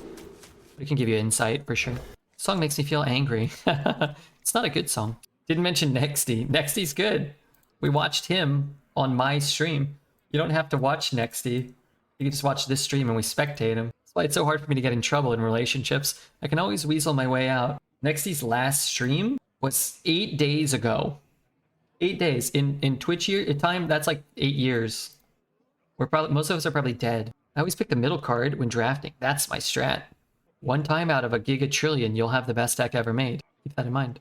It can give you insight, for sure. This song makes me feel angry. It's not a good song. Didn't mention Nexty. Nexty's good. We watched him on my stream. You don't have to watch Nexty. You can just watch this stream and we spectate him. That's why it's so hard for me to get in trouble in relationships. I can always weasel my way out. Nexty's last stream was 8 days ago. 8 days in Twitch year time. That's like 8 years. We're probably most of us are probably dead. I always pick the middle card when drafting. That's my strat. One time out of a giga-trillion, you'll have the best deck ever made. Keep that in mind.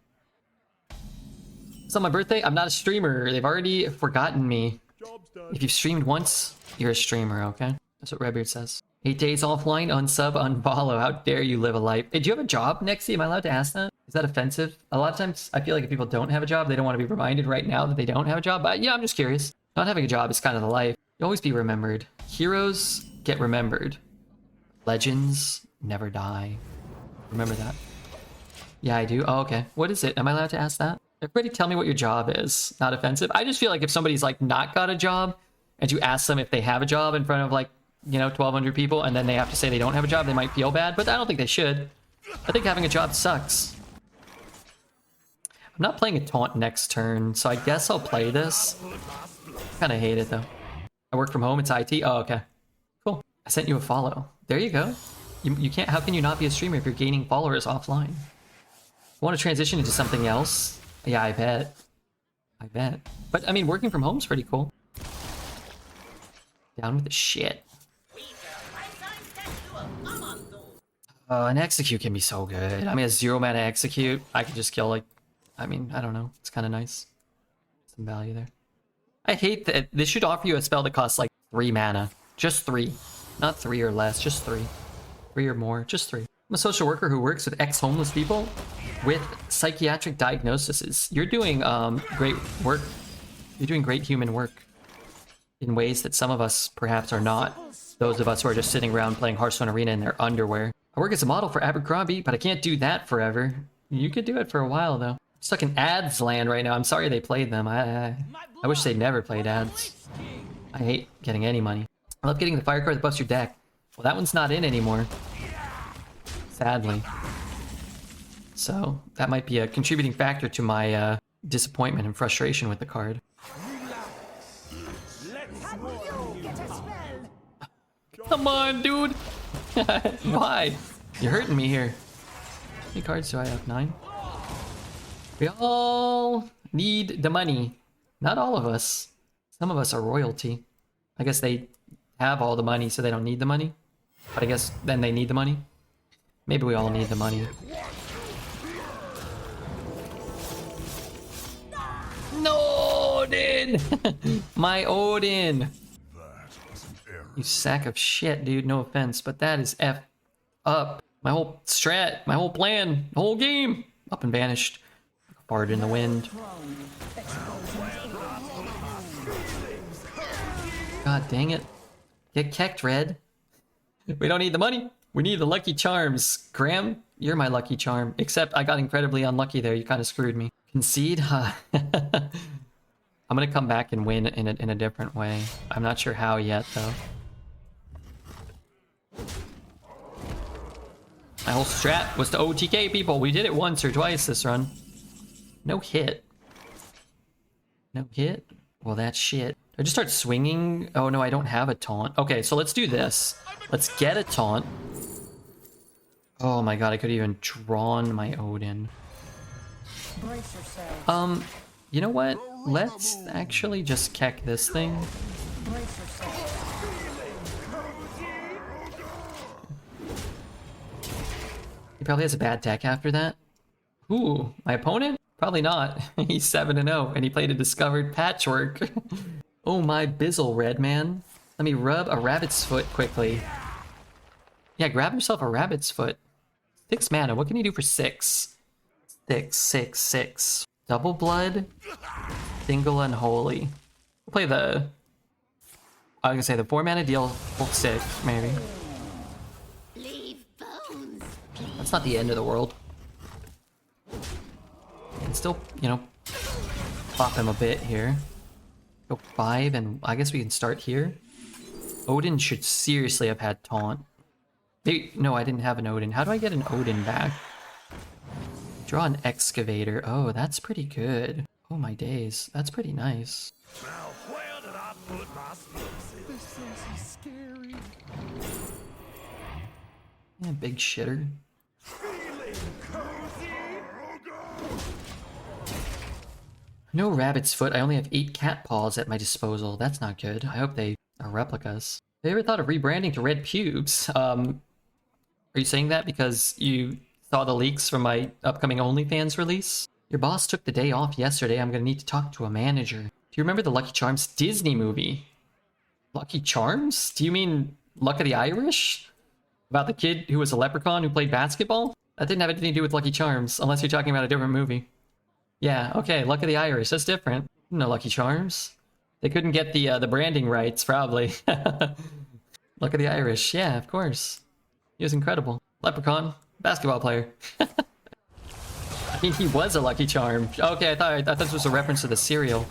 It's on my birthday. I'm not a streamer. They've already forgotten me. If you've streamed once, you're a streamer, okay? That's what Redbeard says. 8 days offline, unsub, unfollow. How dare you live a life? Hey, do you have a job, Nexy? Am I allowed to ask that? Is that offensive? A lot of times, I feel like if people don't have a job, they don't want to be reminded right now that they don't have a job. But yeah, I'm just curious. Not having a job is kind of the life. You'll always be remembered. Heroes get remembered. Legends never die. Remember that. Yeah, I do. Oh, okay. What is it? Am I allowed to ask that? Everybody tell me what your job is. Not offensive. I just feel like if somebody's like not got a job and you ask them if they have a job in front of like, you know, 1,200 people and then they have to say they don't have a job, they might feel bad, but I don't think they should. I think having a job sucks. I'm not playing a taunt next turn, so I guess I'll play this. Kind of hate it though. I work from home, it's IT. Oh, okay. Cool. I sent you a follow. There you go. You can't, how can you not be a streamer if you're gaining followers offline? Want to transition into something else? Yeah, I bet. I bet. But I mean, working from home's pretty cool. Down with the shit. An execute can be so good. I mean, a 0 mana execute, I could just kill like, I mean, I don't know. It's kind of nice. Some value there. I hate that they should offer you a spell that costs like 3 mana. Just 3. Not 3 or less, just 3. 3 or more, just 3. I'm a social worker who works with ex-homeless people with psychiatric diagnoses. You're doing great work. You're doing great human work in ways that some of us perhaps are not. Those of us who are just sitting around playing Hearthstone Arena in their underwear. I work as a model for Abercrombie, but I can't do that forever. You could do it for a while though. I'm stuck in ads land right now. I'm sorry they played them. I wish they never played ads. I hate getting any money. I love getting the fire card that buffs your deck. Well, that one's not in anymore. Sadly. So, that might be a contributing factor to my disappointment and frustration with the card. Come on, dude! Why? You're hurting me here. How many cards do I have? 9? We all need the money. Not all of us. Some of us are royalty. I guess they have all the money, so they don't need the money. But I guess then they need the money. Maybe we all need the money. No, Odin! My Odin! You sack of shit, dude. No offense, but that is F up. My whole strat, my whole plan, the whole game. Up and vanished. Fart in the wind. God dang it. Get kecked, Red. We don't need the money. We need the lucky charms. Graham, you're my lucky charm. Except I got incredibly unlucky there. You kind of screwed me. Concede? Huh. I'm going to come back and win in a different way. I'm not sure how yet, though. My whole strat was to OTK people. We did it once or twice this run. No hit. No hit? Well, that's shit. I just start swinging. Oh no, I don't have a taunt. Okay, so let's do this. Let's get a taunt. Oh my god, I could have even drawn my Odin. You know what? Let's actually just keck this thing. He probably has a bad deck after that. Ooh, my opponent? Probably not. He's 7-0, and he played a discovered patchwork. Oh my bizzle, red man. Let me rub a rabbit's foot quickly. Yeah, grab yourself a rabbit's foot. 6 mana, what can you do for 6? 6, 6, 6. Double blood, single unholy. We'll play the... I was gonna say the 4 mana deal, full stick, maybe. Leave bones. That's not the end of the world. Can still, you know, pop him a bit here. Go 5, and I guess we can start here. Odin should seriously have had taunt. Maybe, no, I didn't have an Odin. How do I get an Odin back? Draw an excavator. Oh, that's pretty good. Oh my days, that's pretty nice. Now, where did I put my spokes? This is scary. Yeah, big shitter. Feeling cozy. No rabbit's foot. I only have 8 cat paws at my disposal. That's not good. I hope they are replicas. Have you ever thought of rebranding to red pubes? Are you saying that because you saw the leaks from my upcoming OnlyFans release? Your boss took the day off yesterday. I'm gonna need to talk to a manager. Do you remember the Lucky Charms Disney movie? Lucky Charms? Do you mean Luck of the Irish? About the kid who was a leprechaun who played basketball? That didn't have anything to do with Lucky Charms, unless you're talking about a different movie. Yeah, okay, Luck of the Irish. That's different. No Lucky Charms. They couldn't get the branding rights, probably. Luck of the Irish. Yeah, of course. He was incredible. Leprechaun, basketball player. I mean, he was a Lucky Charm. Okay, I thought this was a reference to the cereal.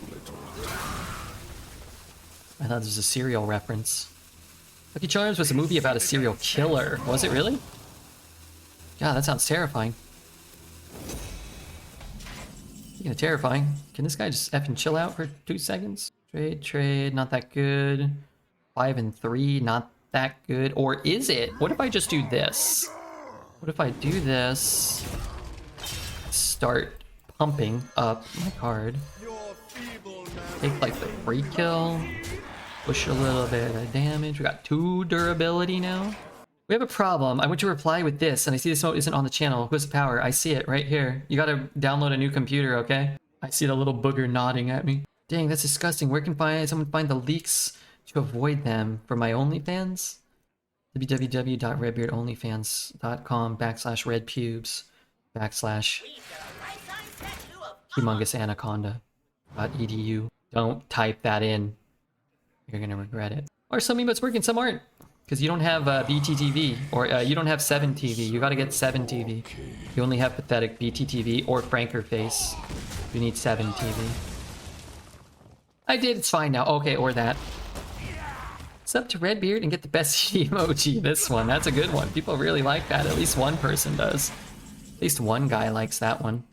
I thought this was a cereal reference. Lucky Charms was a movie about a serial killer. Was it really? God, that sounds terrifying. Speaking of terrifying, can this guy just effing chill out for 2 seconds? Trade, not that good. 5 and 3, not that good. Or is it? What if I just do this? What if I do this? Start pumping up my card. Take like the free kill. Push a little bit of damage. We got 2 durability now. We have a problem. I went to reply with this, and I see this note isn't on the channel. Who has the power? I see it right here. You gotta download a new computer, okay? I see the little booger nodding at me. Dang, that's disgusting. Where can someone find the leaks to avoid them for my OnlyFans? www.redbeardonlyfans.com/redpubes/humongous-anaconda.edu. Don't type that in. You're gonna regret it. Or some emotes work and some aren't. Because you don't have BTTV, or you don't have 7TV. You gotta get 7TV. You only have pathetic BTTV or Franker Face. You need 7TV. I did, it's fine now. Okay, or that. It's up to Redbeard and get the best emoji. This one, that's a good one. People really like that. At least one person does. At least one guy likes that one.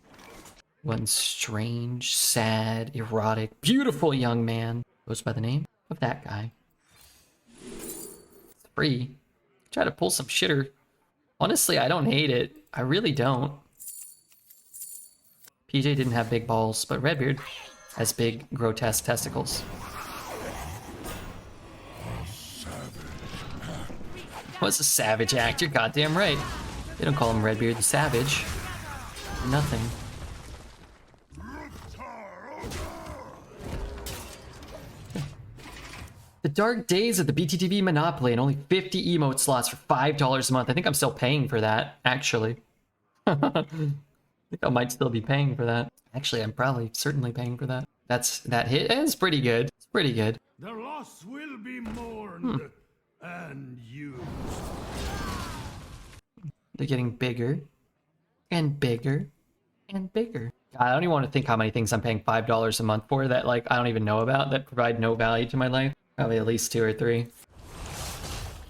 One strange, sad, erotic, beautiful young man goes by the name of that guy. Free. Try to pull some shitter. Honestly, I don't hate it. I really don't. PJ didn't have big balls, but Redbeard has big, grotesque testicles. What's a savage act? You're goddamn right. They don't call him Redbeard the Savage. Nothing. The dark days of the BTTV monopoly and only 50 emote slots for $5 a month. I think I'm still paying for that, actually. I think I might still be paying for that. Actually, I'm probably certainly paying for that. That hit is pretty good. It's pretty good. The loss will be mourned and used. They're getting bigger and bigger and bigger. God, I don't even want to think how many things I'm paying $5 a month for that like I don't even know about that provide no value to my life. Probably at least 2 or 3.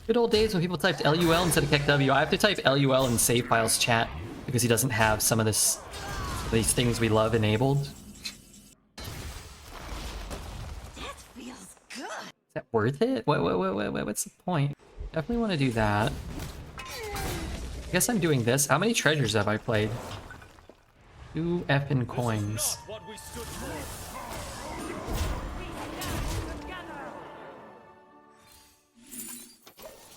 Good old days when people typed LUL instead of KEKW. I have to type LUL in save files chat because he doesn't have some of these things we love enabled. That feels good. Is that worth it? What's the point? Definitely want to do that. I guess I'm doing this. How many treasures have I played? 2 effing coins.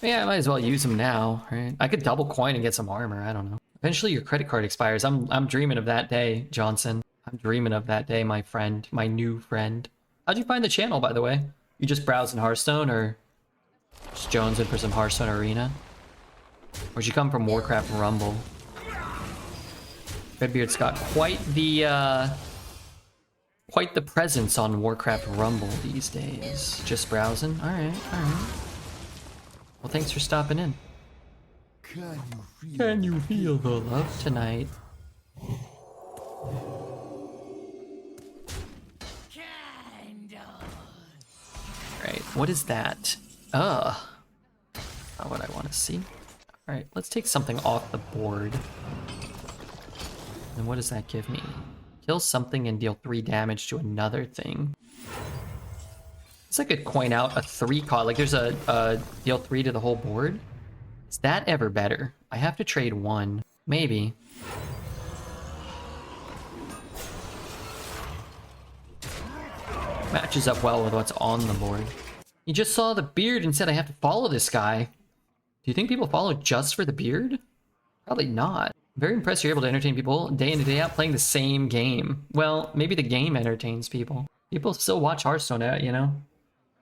Yeah, I might as well use them now, right? I could double coin and get some armor, I don't know. Eventually your credit card expires. I'm dreaming of that day, Johnson. I'm dreaming of that day, my friend. My new friend. How'd you find the channel, by the way? You just browsing Hearthstone, or just jonesing for some Hearthstone Arena? Or did you come from Warcraft Rumble? Redbeard's got quite the presence on Warcraft Rumble these days. Just browsing? Alright, alright. Well, thanks for stopping in. Can you feel the love tonight? Alright, what is that? Ugh. Not what I want to see. Alright, let's take something off the board. And what does that give me? Kill something and deal 3 damage to another thing. It's like a coin out a 3 cost. Like there's a deal 3 to the whole board. Is that ever better? I have to trade 1. Maybe. Matches up well with what's on the board. You just saw the beard and said I have to follow this guy. Do you think people follow just for the beard? Probably not. I'm very impressed you're able to entertain people day in and day out playing the same game. Well, maybe the game entertains people. People still watch Hearthstone, you know?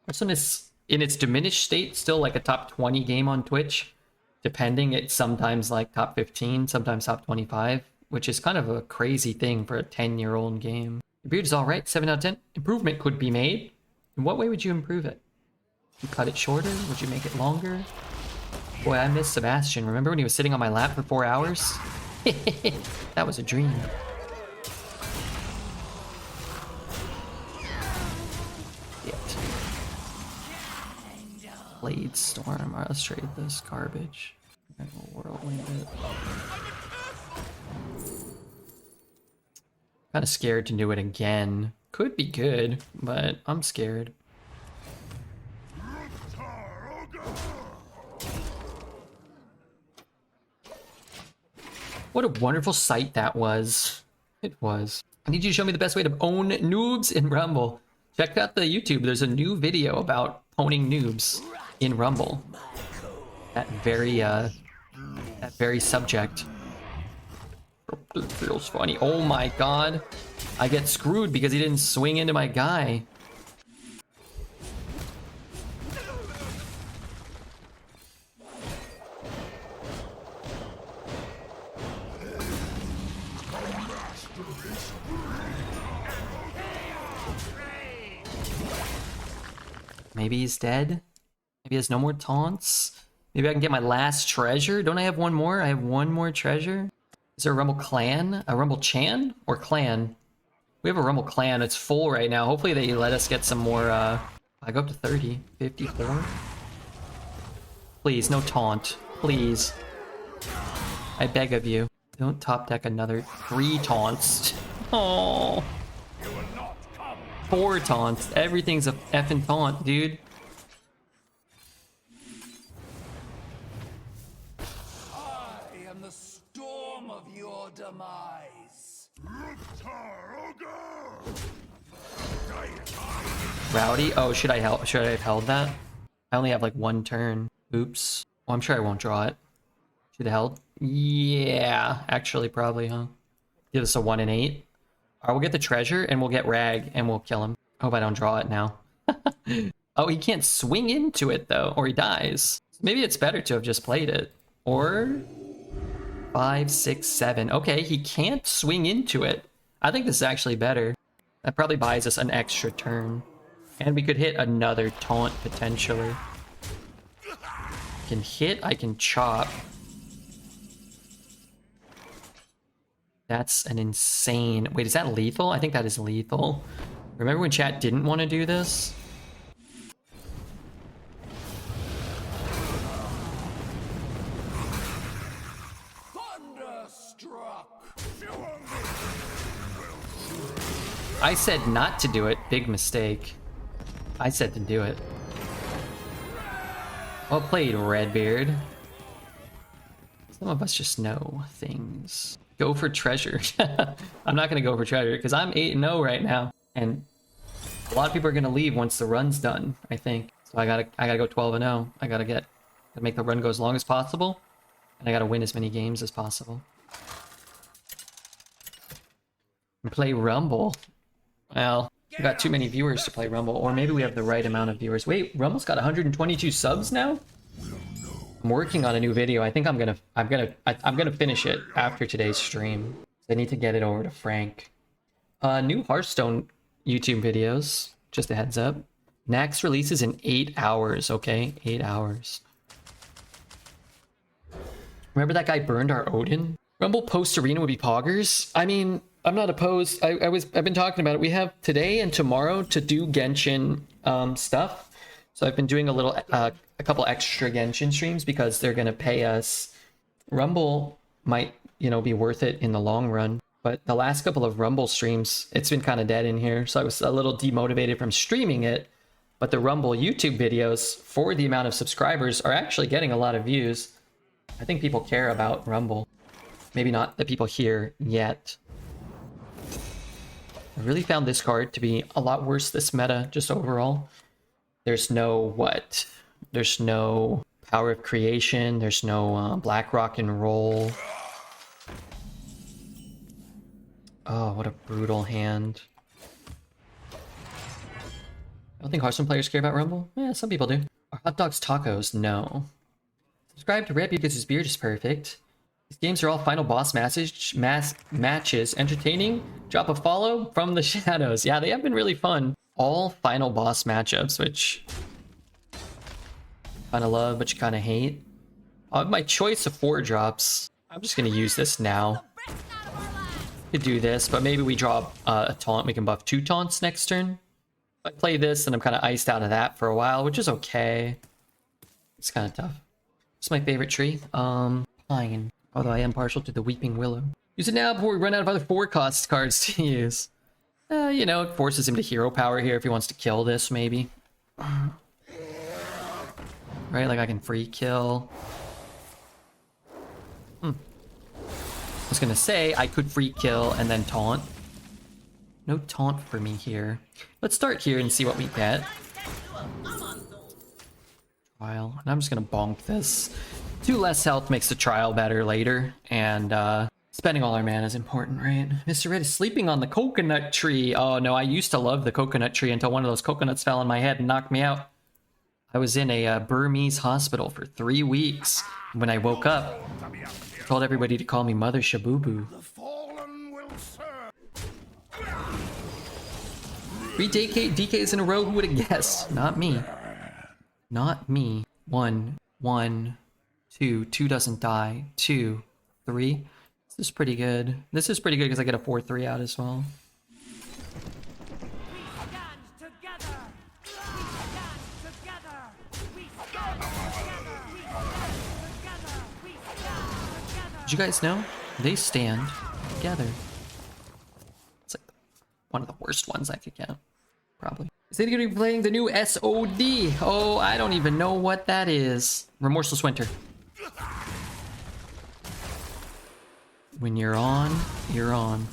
Hearthstone is, in its diminished state, still like a top 20 game on Twitch. Depending, it's sometimes like top 15, sometimes top 25, which is kind of a crazy thing for a 10-year-old game. The beard is alright, 7 out of 10. Improvement could be made. In what way would you improve it? Would you cut it shorter? Would you make it longer? Boy, I miss Sebastian. Remember when he was sitting on my lap for 4 hours? That was a dream. Blade Storm. Alright, let's trade this garbage. And we'll whirlwind it. Kind of scared to do it again. Could be good, but I'm scared. What a wonderful sight that was. It was. I need you to show me the best way to own noobs in Rumble. Check out the YouTube. There's a new video about owning noobs in Rumble. That very subject. It feels funny. Oh my god. I get screwed because he didn't swing into my guy. Maybe he's dead. Maybe he has no more taunts. Maybe I can get my last treasure. Don't I have one more? I have one more treasure. Is there a Rumble clan? A Rumble Chan? Or clan? We have a Rumble clan. It's full right now. Hopefully they let us get some more, I go up to 30. 54? Please, no taunt. Please. I beg of you. Don't top deck another 3 taunts. Oh. 4 taunts. Everything's a effing taunt, dude. I am the storm of your demise. Rowdy? Oh, should I help? Should I have held that? I only have like 1 turn. Oops. Well, I'm sure I won't draw it. Should have held? Yeah, actually, probably, huh? Give us a 1 and 8. Alright, we'll get the treasure and we'll get Rag and we'll kill him. Hope I don't draw it now. Oh, he can't swing into it though, or he dies. Maybe it's better to have just played it. Or 5, 6, 7. Okay, he can't swing into it. I think this is actually better. That probably buys us an extra turn. And we could hit another taunt potentially. I can hit, I can chop. That's an insane... Wait, is that lethal? I think that is lethal. Remember when chat didn't want to do this? I said not to do it. Big mistake. I said to do it. Well played, Redbeard. Some of us just know things. Go for treasure. I'm not gonna go for treasure because I'm 8-0 right now, and a lot of people are gonna leave once the run's done. I think so. I gotta go 12-0. I gotta make the run go as long as possible, and I gotta win as many games as possible. And play Rumble. Well, we got too many viewers to play Rumble, or maybe we have the right amount of viewers. Wait, Rumble's got 122 subs now. I'm working on a new video. I think I'm gonna finish it after today's stream. I need to get it over to Frank. New Hearthstone YouTube videos. Just a heads up. Next releases in 8 hours. Okay, 8 hours. Remember that guy burned our Odin? Rumble post arena would be poggers. I mean, I'm not opposed. I've been talking about it. We have today and tomorrow to do Genshin stuff. So I've been doing a couple extra Genshin streams because they're gonna pay us. Rumble might, be worth it in the long run. But the last couple of Rumble streams, it's been kind of dead in here. So I was a little demotivated from streaming it. But the Rumble YouTube videos, for the amount of subscribers, are actually getting a lot of views. I think people care about Rumble. Maybe not the people here yet. I really found this card to be a lot worse this meta, just overall. There's no what? There's no Power of Creation. There's no Black Rock and Roll. Oh, what a brutal hand. I don't think Hearthstone players care about Rumble. Yeah, some people do. Are hot dogs tacos? No. Subscribe to Red because his beard is perfect. These games are all final boss matches. Entertaining? Drop a follow from the shadows. Yeah, they have been really fun. All final boss matchups, which kind of love, but you kind of hate. My choice of 4 drops. I'm just going to use this now. Could do this, but maybe we draw a taunt. We can buff 2 taunts next turn. If I play this, then I'm kind of iced out of that for a while, which is okay. It's kind of tough. It's my favorite tree. Pine. Although I am partial to the Weeping Willow. Use it now before we run out of other 4-cost cards to use. You know, it forces him to hero power here if he wants to kill this, maybe. Right, like I can free kill. I was gonna say I could free kill and then taunt. No taunt for me here. Let's start here and see what we get. Trial. And I'm just gonna bonk this. 2 less health makes the trial better later. And spending all our mana is important, right? Mr. Red is sleeping on the coconut tree. Oh no, I used to love the coconut tree until one of those coconuts fell on my head and knocked me out. I was in a Burmese hospital for 3 weeks. When I woke up, I told everybody to call me Mother Shabubu. The fallen will serve. 3 DKs in a row, who would have guessed? Not me. Not me. 1, 1, 2. 2 doesn't die. 2, 3. This is pretty good. This is pretty good because I get a 4-3 out as well. Did you guys know? They stand together. It's like one of the worst ones I could get. Probably. Is he going to be playing the new SOD? Oh, I don't even know what that is. Remorseless Winter. When you're on, you're on.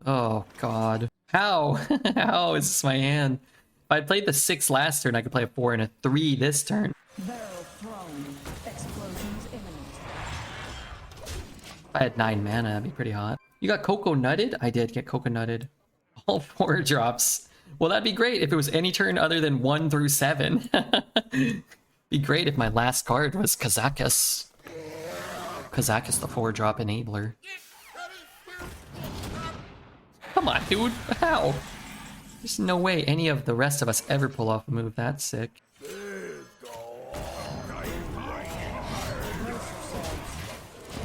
Oh, God. How? How is this my hand? If I played the 6 last turn, I could play a 4 and a 3 this turn. Barrel thrown. Explosions imminent. If I had 9 mana, that'd be pretty hot. You got Coco Nutted? I did get Coco Nutted. All 4 drops. Well, that'd be great if it was any turn other than 1 through 7. Be great if my last card was Kazakus. Kazakus, the 4-drop enabler. Come on, dude. How? There's no way any of the rest of us ever pull off a move that sick.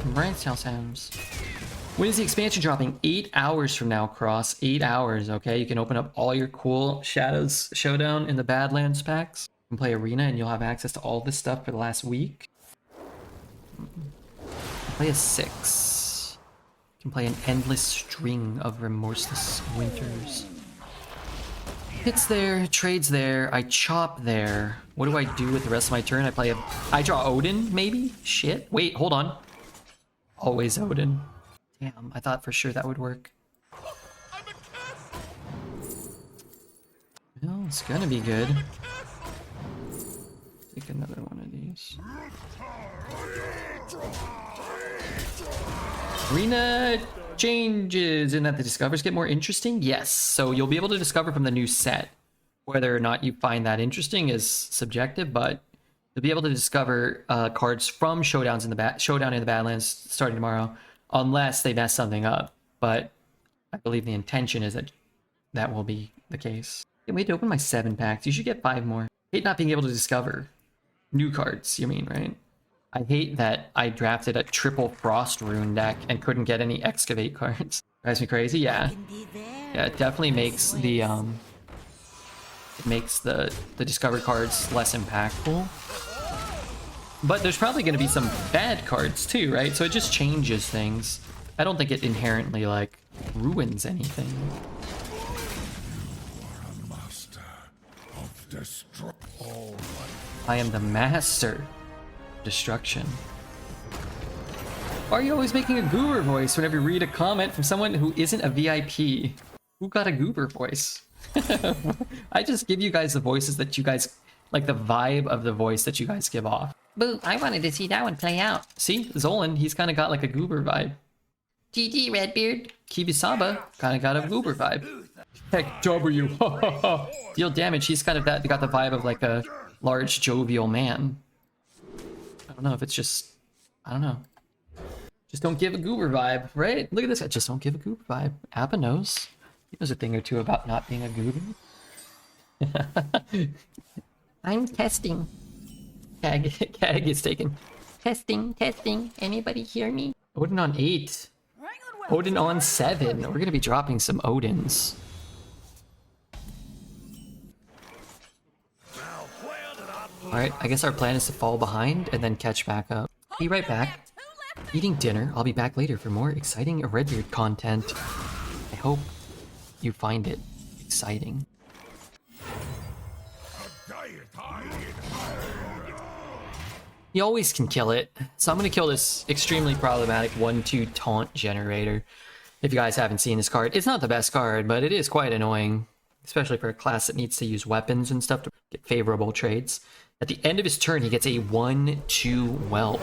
Brain cell sounds. When is the expansion dropping? 8 hours from now, Cross. 8 hours, okay? You can open up all your cool Shadows Showdown in the Badlands packs. You can play Arena and you'll have access to all this stuff for the last week. Play a 6. You can play an endless string of Remorseless Winters. Hits there, trades there, I chop there. What do I do with the rest of my turn? I draw Odin, maybe? Shit. Wait, hold on. Always Odin. Damn, I thought for sure that would work. Well, it's gonna be good. Take another one of these. Arena changes in that the discovers get more interesting? Yes, so you'll be able to discover from the new set. Whether or not you find that interesting is subjective, but you'll be able to discover cards from Showdown in the Badlands starting tomorrow, unless they mess something up. But I believe the intention is that that will be the case. Can't wait to open my 7 packs. You should get 5 more. Hate not being able to discover new cards, you mean, right? I hate that I drafted a triple Frost Rune deck and couldn't get any Excavate cards. Drives me crazy, yeah. Yeah, it definitely makes the discovered cards less impactful. But there's probably going to be some bad cards too, right? So it just changes things. I don't think it inherently, like, ruins anything. I am the master of destruction. Why are you always making a goober voice whenever you read a comment from someone who isn't a VIP? Who got a goober voice? I just give you guys the voices that you guys like, the vibe of the voice that you guys give off. Boo, I wanted to see that one play out. See, Zolan, he's kind of got like a goober vibe. GG, Redbeard. Kibisaba kind of got a goober vibe. Heck W. Deal damage, he's kind of got the vibe of like a large jovial man. I don't know if it's just, I don't know. Just don't give a goober vibe, right? Look at this. I just don't give a goober vibe. Abba knows. He knows a thing or two about not being a goober. I'm testing. Cat gets taken. Testing. Anybody hear me? Odin on 8. Odin on 7. We're gonna be dropping some Odins. Alright, I guess our plan is to fall behind and then catch back up. Be right back. Eating dinner. I'll be back later for more exciting Redbeard content. I hope you find it exciting. He always can kill it. So I'm gonna kill this extremely problematic 1/2 taunt generator. If you guys haven't seen this card, it's not the best card, but it is quite annoying. Especially for a class that needs to use weapons and stuff to get favorable trades. At the end of his turn, he gets a 1/2 whelp.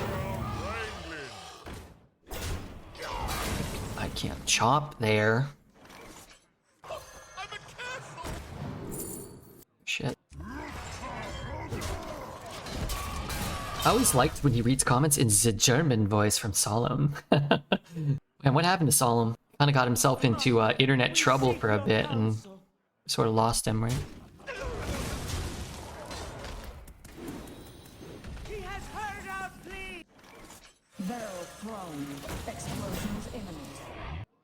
I can't chop there. Shit. I always liked when he reads comments in the German voice from Solemn. And what happened to Solemn? Kind of got himself into internet trouble for a bit and sort of lost him, right? He has heard our plea. Barrel thrown. Explosions imminent.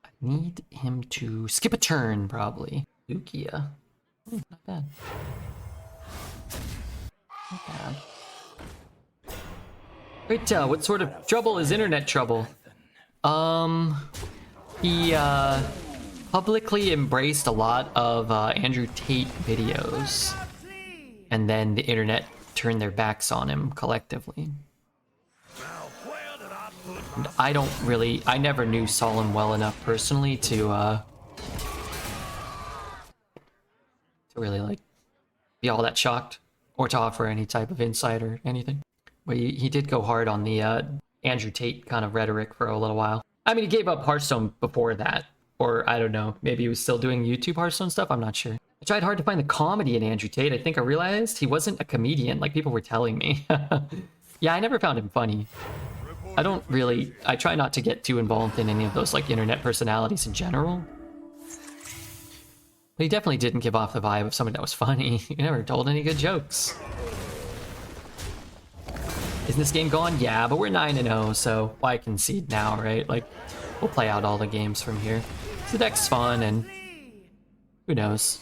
I need him to skip a turn, probably. Lukia. Not bad. Not bad. Wait, what sort of trouble is internet trouble? He publicly embraced a lot of Andrew Tate videos, and then the internet turned their backs on him collectively. And I never knew Solemn well enough personally to really like be all that shocked or to offer any type of insight or anything. But he did go hard on the Andrew Tate kind of rhetoric for a little while. I mean, he gave up Hearthstone before that. Or, I don't know, maybe he was still doing YouTube Hearthstone stuff? I'm not sure. I tried hard to find the comedy in Andrew Tate. I think I realized he wasn't a comedian, like people were telling me. Yeah, I never found him funny. I try not to get too involved in any of those, like, internet personalities in general. But he definitely didn't give off the vibe of someone that was funny. He never told any good jokes. Isn't this game gone? Yeah, but we're 9-0, so why concede now, right? Like, we'll play out all the games from here. The deck's fun, and who knows?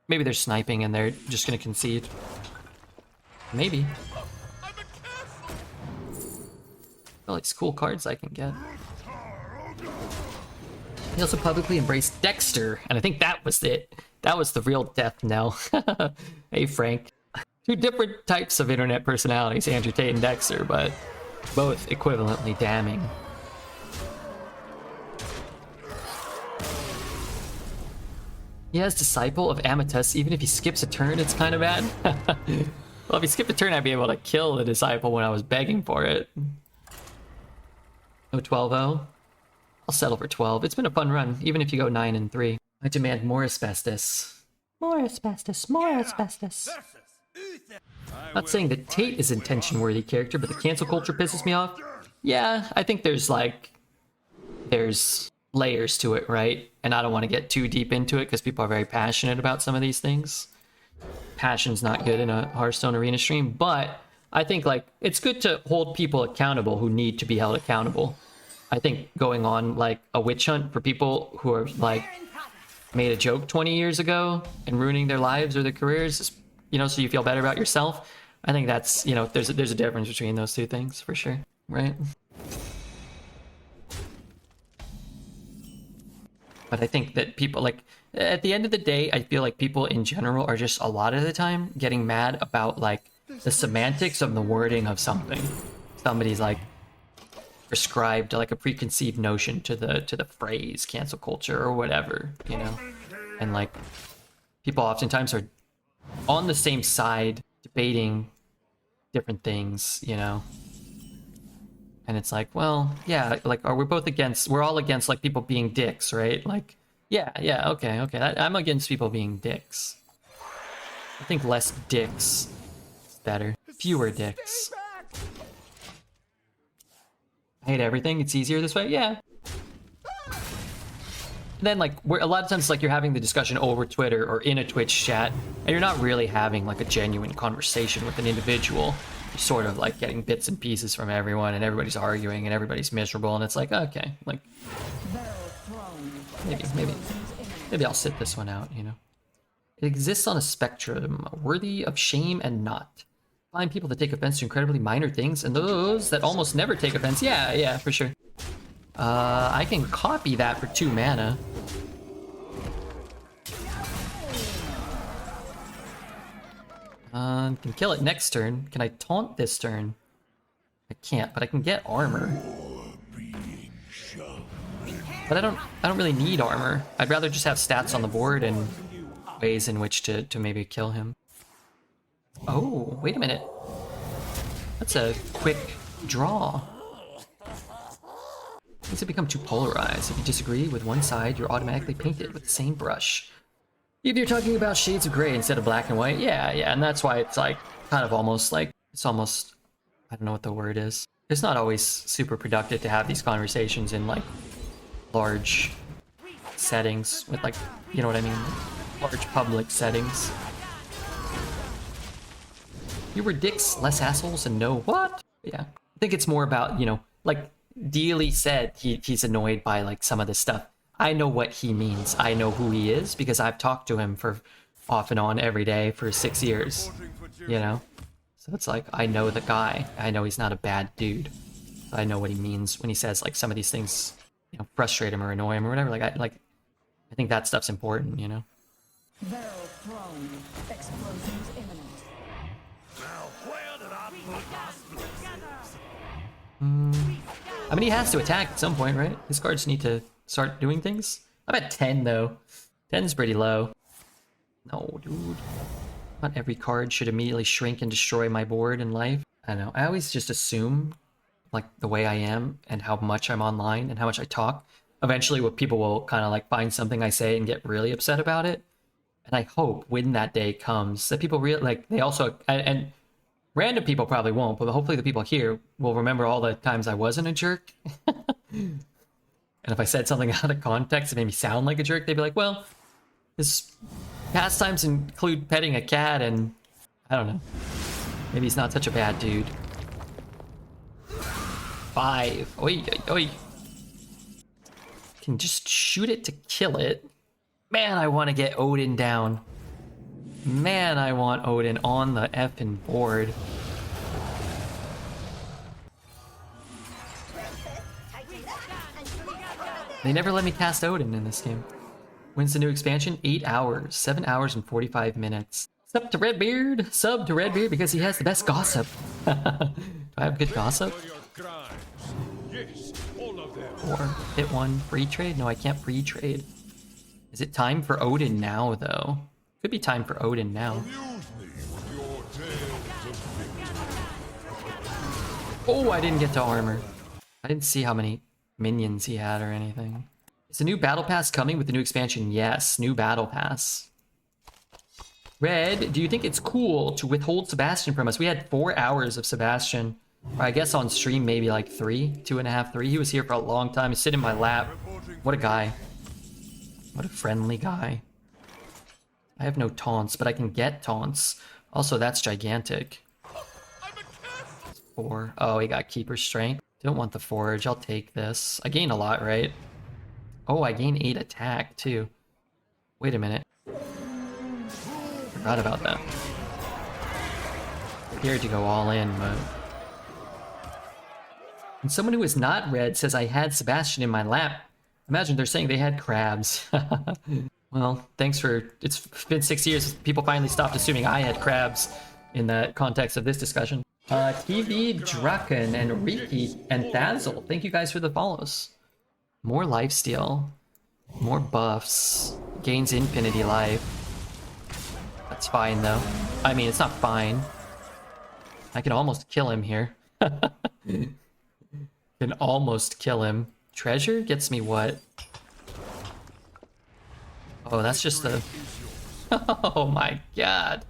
Maybe they're sniping and they're just gonna concede. Maybe. All these cool cards I can get. He also publicly embraced Dexter, and I think that was it. That was the real death knell. Hey, Frank. Two different types of internet personalities, Andrew Tate and Dexter, but both equivalently damning. He has Disciple of Amatus. Even if he skips a turn, it's kind of bad. Well, if he skipped a turn, I'd be able to kill the Disciple when I was begging for it. No 12-0. I'll settle for 12. It's been a fun run, even if you go 9-3. I demand more asbestos. More asbestos, more asbestos. Not saying that Tate is a intention-worthy character, but the cancel culture pisses me off. Yeah, I think there's layers to it, right? And I don't want to get too deep into it because people are very passionate about some of these things. Passion's not good in a Hearthstone arena stream, but I think like it's good to hold people accountable who need to be held accountable. I think going on like a witch hunt for people who are like made a joke 20 years ago and ruining their lives or their careers, you know, so you feel better about yourself. I think that's, you know, there's a difference between those two things for sure, right? But I think that people, like, at the end of the day, I feel like people in general are just a lot of the time getting mad about, like, the semantics of the wording of something. Somebody's like, prescribed like a preconceived notion to the phrase cancel culture or whatever, you know. And like people oftentimes are on the same side debating different things, you know. And it's like, well, yeah, like we're all against like people being dicks, right? Like, yeah, okay. I'm against people being dicks. I think less dicks is better. Fewer dicks. I hate everything. It's easier this way. Yeah. And then like a lot of times like you're having the discussion over Twitter or in a Twitch chat, and you're not really having like a genuine conversation with an individual. You're sort of like getting bits and pieces from everyone, and everybody's arguing, and everybody's miserable, and it's like, okay, like maybe I'll sit this one out, you know. It exists on a spectrum, worthy of shame and not. Find people that take offense to incredibly minor things, and those that almost never take offense. Yeah, for sure. I can copy that for 2 mana. Can kill it next turn. Can I taunt this turn? I can't, but I can get armor. But I don't really need armor. I'd rather just have stats on the board and ways in which to maybe kill him. Oh, wait a minute. That's a quick draw. Things have become too polarized. If you disagree with one side, you're automatically painted with the same brush. If you're talking about shades of gray instead of black and white, yeah, and that's why it's like kind of almost like, it's almost, I don't know what the word is. It's not always super productive to have these conversations in like large settings with like, you know what I mean? Large public settings. Fewer dicks, less assholes, and no what? Yeah, I think it's more about, you know, like Dealey said he's annoyed by like some of this stuff. I know what he means. I know who he is because I've talked to him for off and on every day for 6 years, you know? So it's like, I know the guy. I know he's not a bad dude. I know what he means when he says like some of these things, you know, frustrate him or annoy him or whatever. Like I think that stuff's important, you know? Barrel thrown. Explosions imminent. Now, where did I put my explosives? I mean, he has to attack at some point, right? His cards need to start doing things. I'm at 10 though. 10 is pretty low. No, dude. Not every card should immediately shrink and destroy my board in life. I don't know. I always just assume, like, the way I am and how much I'm online and how much I talk. Eventually, what people will kind of like find something I say and get really upset about it. And I hope when that day comes that people really like, they also, and random people probably won't, but hopefully the people here will remember all the times I wasn't a jerk. And if I said something out of context that made me sound like a jerk, they'd be like, well, his pastimes include petting a cat and, I don't know, maybe he's not such a bad dude. 5. Oi, oi, oi. Can just shoot it to kill it. Man, I want to get Odin down. Man, I want Odin on the effing board. They never let me cast Odin in this game. When's the new expansion? 8 hours. 7 hours and 45 minutes. Sub to Redbeard. Sub to Redbeard because he has the best gossip. Do I have good gossip? Yes, all of them. Or hit one free trade? No, I can't free trade. Is it time for Odin now, though? Could be time for Odin now. Amuse me with your tales of victory. Oh, I didn't get to armor. I didn't see how many minions he had or anything. Is the new battle pass coming with the new expansion? Yes, new battle pass. Red, do you think it's cool to withhold Sebastian from us? We had 4 hours of Sebastian. Or I guess on stream maybe like 3, 2.5, 3. He was here for a long time. He's sitting in my lap. What a guy. What a friendly guy. I have no taunts, but I can get taunts. Also, that's gigantic. 4. Oh, he got keeper strength. Don't want the forge. I'll take this. I gain a lot, right? Oh, I gain 8 attack, too. Wait a minute. Forgot about that. Scared to go all in, but... And someone who is not red says I had Sebastian in my lap. Imagine they're saying they had crabs. Well, thanks for... It's been 6 years since people finally stopped assuming I had crabs in the context of this discussion. TV Draken and Riki and Thazel. Thank you guys for the follows. More lifesteal. More buffs. Gains infinity life. That's fine though. I mean, it's not fine. I can almost kill him here. Can almost kill him. Treasure gets me what? Oh, that's just a... Oh my god.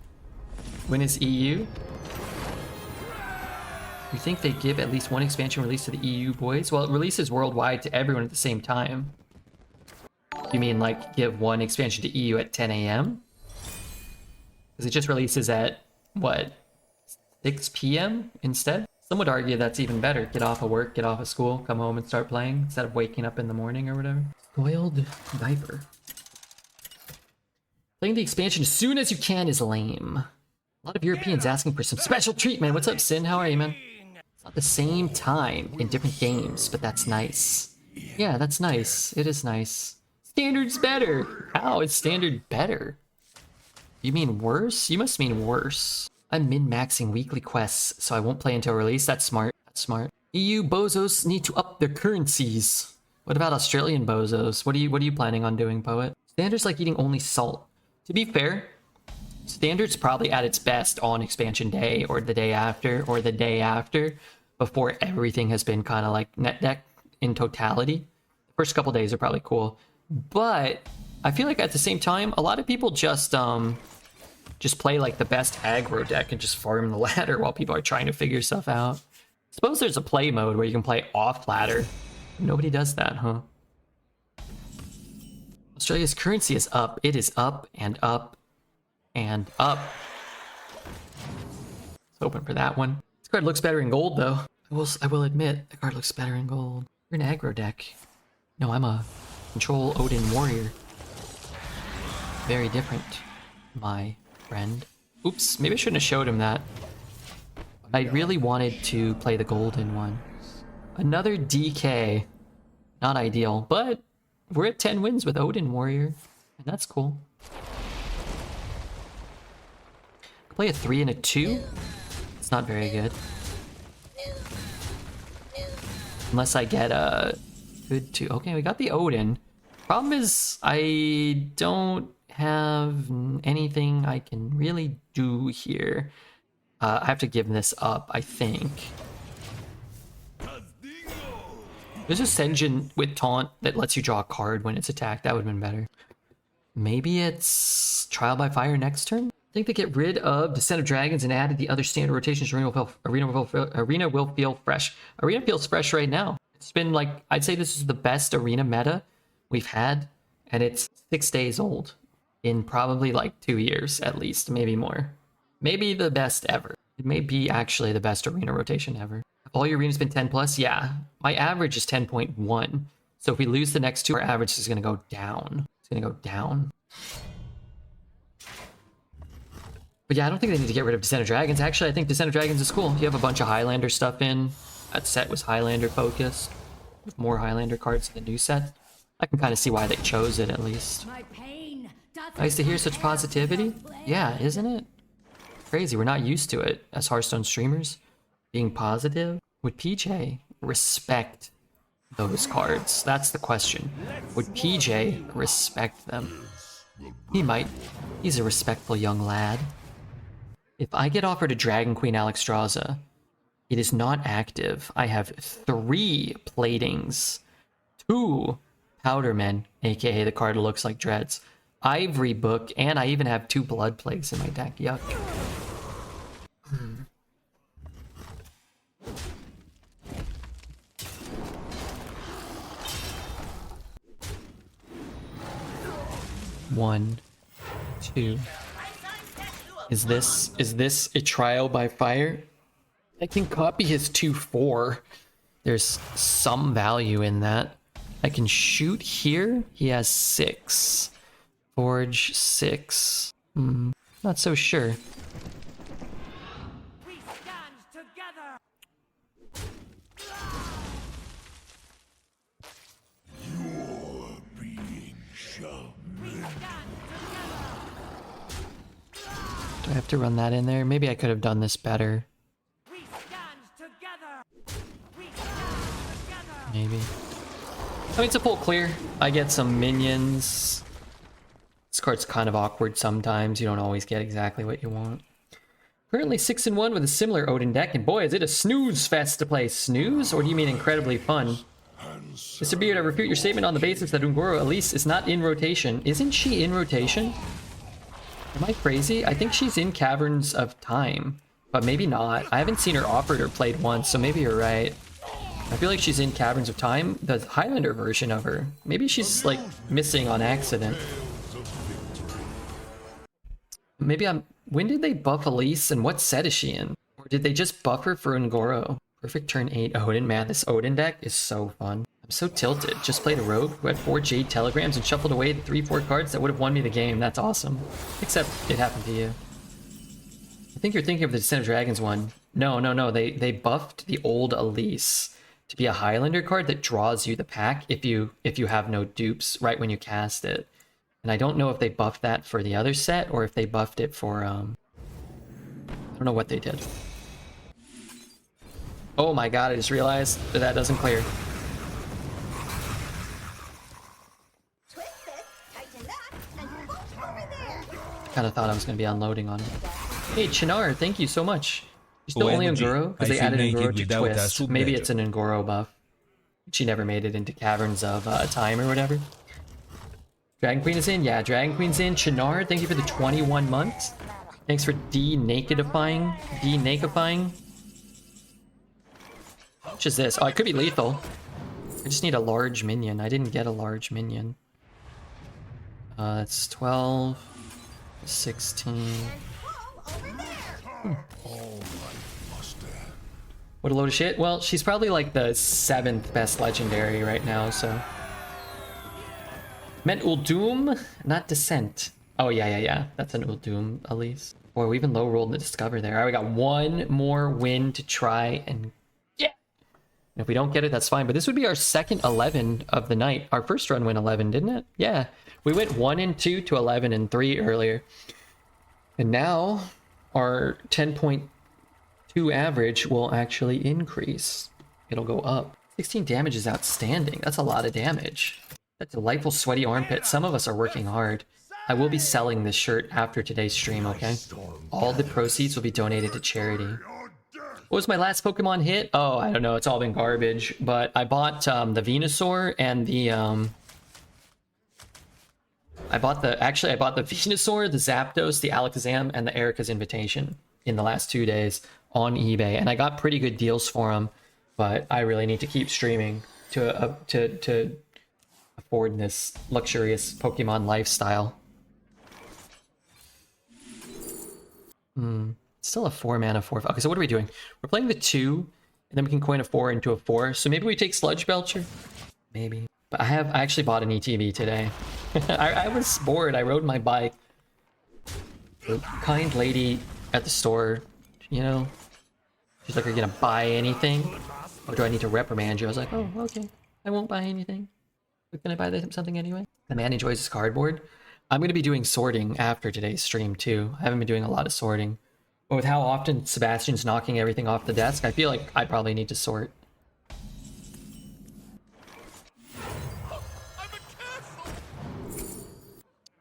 When is EU? You think they give at least one expansion release to the EU boys? Well, it releases worldwide to everyone at the same time. You mean like give one expansion to EU at 10 a.m.? Because it just releases at, what, 6 p.m. instead? Some would argue that's even better. Get off of work, get off of school, come home and start playing instead of waking up in the morning or whatever. Spoiled diaper. Playing the expansion as soon as you can is lame. A lot of Europeans asking for some special treatment. What's up, Sin? How are you, man? It's not the same time in different games, but that's nice. Yeah, that's nice. It is nice. Standard's better. How is standard better? You mean worse? You must mean worse. I'm min-maxing weekly quests, so I won't play until release. That's smart. That's smart. EU bozos need to up their currencies. What about Australian bozos? What are you planning on doing, Poet? Standard's like eating only salt. To be fair, Standard's probably at its best on expansion day or the day after or the day after before everything has been kind of like net deck in totality. The first couple days are probably cool. But I feel like at the same time, a lot of people just play like the best aggro deck and just farm the ladder while people are trying to figure stuff out. Suppose there's a play mode where you can play off ladder. Nobody does that, huh? Australia's currency is up. It is up and up and up. Let's open for that one. This card looks better in gold, though. I will admit, the card looks better in gold. You're an aggro deck. No, I'm a control Odin warrior. Very different, my friend. Oops, maybe I shouldn't have showed him that. I really wanted to play the golden one. Another DK. Not ideal, but we're at 10 wins with Odin warrior, and that's cool. Play a 3 and a 2. It's not very good. Unless I get a good 2. Okay, we got the Odin. Problem is, I don't have anything I can really do here. I have to give this up, I think. There's a Senjin with taunt that lets you draw a card when it's attacked. That would have been better. Maybe it's Trial by Fire next turn? I think they get rid of Descent of Dragons and added the other standard rotations. Arena will feel fresh. Arena feels fresh right now. It's been like, I'd say this is the best Arena meta we've had, and it's 6 days old in probably like 2 years at least, maybe more. Maybe the best ever. It may be actually the best Arena rotation ever. Have all your arenas been 10 plus? Yeah. My average is 10.1. So if we lose the next 2, our average is going to go down. It's going to go down. But yeah, I don't think they need to get rid of Descent of Dragons. Actually, I think Descent of Dragons is cool. You have a bunch of Highlander stuff in. That set was Highlander focused. With more Highlander cards in the new set. I can kind of see why they chose it, at least. Nice to hear such positivity. Yeah, isn't it? Crazy, we're not used to it as Hearthstone streamers. Being positive. Would PJ respect those cards? That's the question. Would PJ respect them? He might. He's a respectful young lad. If I get offered a Dragon Queen Alexstrasza, it is not active. I have 3 platings, 2 Powdermen, aka the card looks like Dreads, Ivory Book, and I even have 2 Blood Plagues in my deck. Yuck. One, 2. Is this a trial by fire? I can copy his 2/4. There's some value in that. I can shoot here. He has 6. Forge 6. Not so sure. We stand together. You're being shown. We stand together. Do I have to run that in there? Maybe I could have done this better. We Maybe. I mean, it's a full clear. I get some minions. This card's kind of awkward sometimes. You don't always get exactly what you want. Currently 6-1 with a similar Odin deck, and boy, is it a snooze fest to play. Snooze? Or do you mean incredibly fun? Mr. Beard, I refute your statement on the basis that Ungoro Elise is not in rotation. Isn't she in rotation? Am I crazy? I think she's in Caverns of Time, but maybe not. I haven't seen her offered or played once, so maybe you're right. I feel like she's in Caverns of Time, the Highlander version of her. Maybe she's like missing on accident. Maybe I'm... When did they buff Elise and what set is she in? Or did they just buff her for Ungoro? Perfect turn 8 Odin. Man, this Odin deck is so fun. I'm so tilted. Just played a rogue who had 4 Jade Telegrams and shuffled away the 3-4 cards that would have won me the game. That's awesome. Except it happened to you. I think you're thinking of the Descent of Dragons one. No. They buffed the old Elise to be a Highlander card that draws you the pack if you have no dupes right when you cast it. And I don't know if they buffed that for the other set or if they buffed it for I don't know what they did. Oh my god, I just realized that that doesn't clear. Kinda thought I was gonna be unloading on it. Hey Chinar, thank you so much. You still only Ungoro? Because they added Ungoro to Twist. Maybe it's an Ungoro buff. She never made it into Caverns of Time or whatever. Dragon Queen is in? Yeah, Dragon Queen's in. Chinar, thank you for the 21 months. Thanks for de-nakedifying. De-nakifying. How much is this? Oh, it could be lethal. I just need a large minion. I didn't get a large minion. That's 12, 16. What a load of shit. Well, she's probably like the 7th best legendary right now, so. Meant Uldum, not Descent. Oh, yeah. That's an Uldum, at least. Boy, we even low rolled the Discover there. All right, we got one more win to try and get. And if we don't get it, that's fine. But this would be our second 11 of the night. Our first run went 11, didn't it? Yeah. We went 1 and 2 to 11 and 3 earlier. And now our 10.2 average will actually increase. It'll go up. 16 damage is outstanding. That's a lot of damage. That delightful sweaty armpit. Some of us are working hard. I will be selling this shirt after today's stream, okay? All the proceeds will be donated to charity. What was my last Pokemon hit? Oh, I don't know. It's all been garbage. But I bought the Venusaur and the... I bought the Venusaur, the Zapdos, the Alakazam, and the Erica's Invitation in the last 2 days on eBay. And I got pretty good deals for them. But I really need to keep streaming to afford this luxurious Pokemon lifestyle. Still a 4 mana 4. Okay, so what are we doing? We're playing the 2, and then we can coin a 4 into a 4. So maybe we take Sludge Belcher? Maybe. But I actually bought an ETB today. I was bored. I rode my bike. The kind lady at the store, you know, she's like, are you gonna buy anything? Or do I need to reprimand you? I was like, oh, okay. I won't buy anything. But can I buy something anyway? The man enjoys his cardboard. I'm going to be doing sorting after today's stream too. I haven't been doing a lot of sorting. But with how often Sebastian's knocking everything off the desk, I feel like I probably need to sort.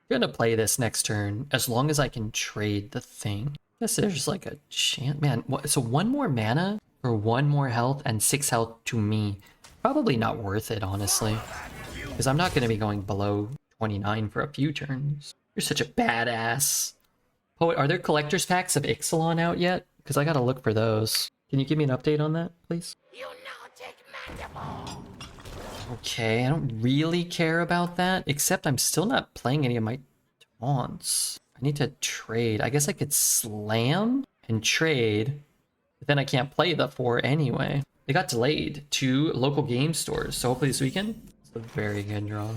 I'm gonna play this next turn as long as I can trade the thing. I guess there's like a chance. Man, so 1 more mana for 1 more health and 6 health to me. Probably not worth it, honestly. Because I'm not going to be going below 29 for a few turns. You're such a badass. Poet, are there collector's packs of Ixalan out yet? Because I gotta look for those. Can you give me an update on that, please? Okay, I don't really care about that, except I'm still not playing any of my taunts. I need to trade. I guess I could slam and trade, but then I can't play the 4 anyway. They got delayed to local game stores, so hopefully this weekend. It's a very good draw.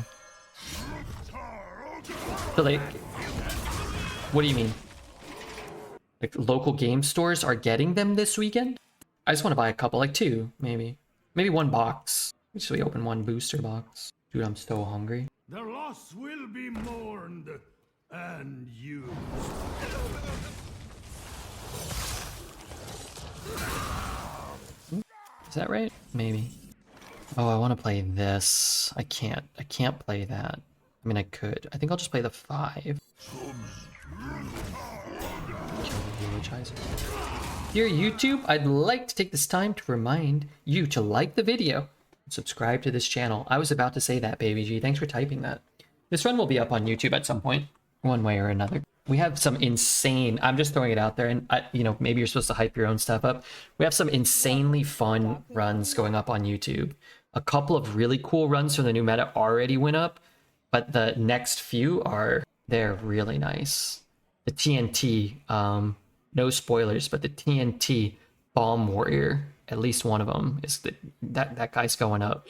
So like, what do you mean? Like local game stores are getting them this weekend? I just want to buy a couple, like 2, maybe. Maybe 1 box. So we open 1 booster box. Dude, I'm so hungry. The loss will be mourned and used. Is that right? Maybe. Oh, I want to play this. I can't. I can't play that. I mean, I could. I think I'll just play the 5. Dear YouTube, I'd like to take this time to remind you to like the video and subscribe to this channel. I was about to say that, Baby G. Thanks for typing that. This run will be up on YouTube at some point, one way or another. We have some insane, I'm just throwing it out there, and you know, maybe you're supposed to hype your own stuff up. We have some insanely fun runs going up on YouTube. A couple of really cool runs from the new meta already went up, but the next few they're really nice. The TNT, no spoilers, but the TNT Bomb Warrior, at least one of them, is that guy's going up.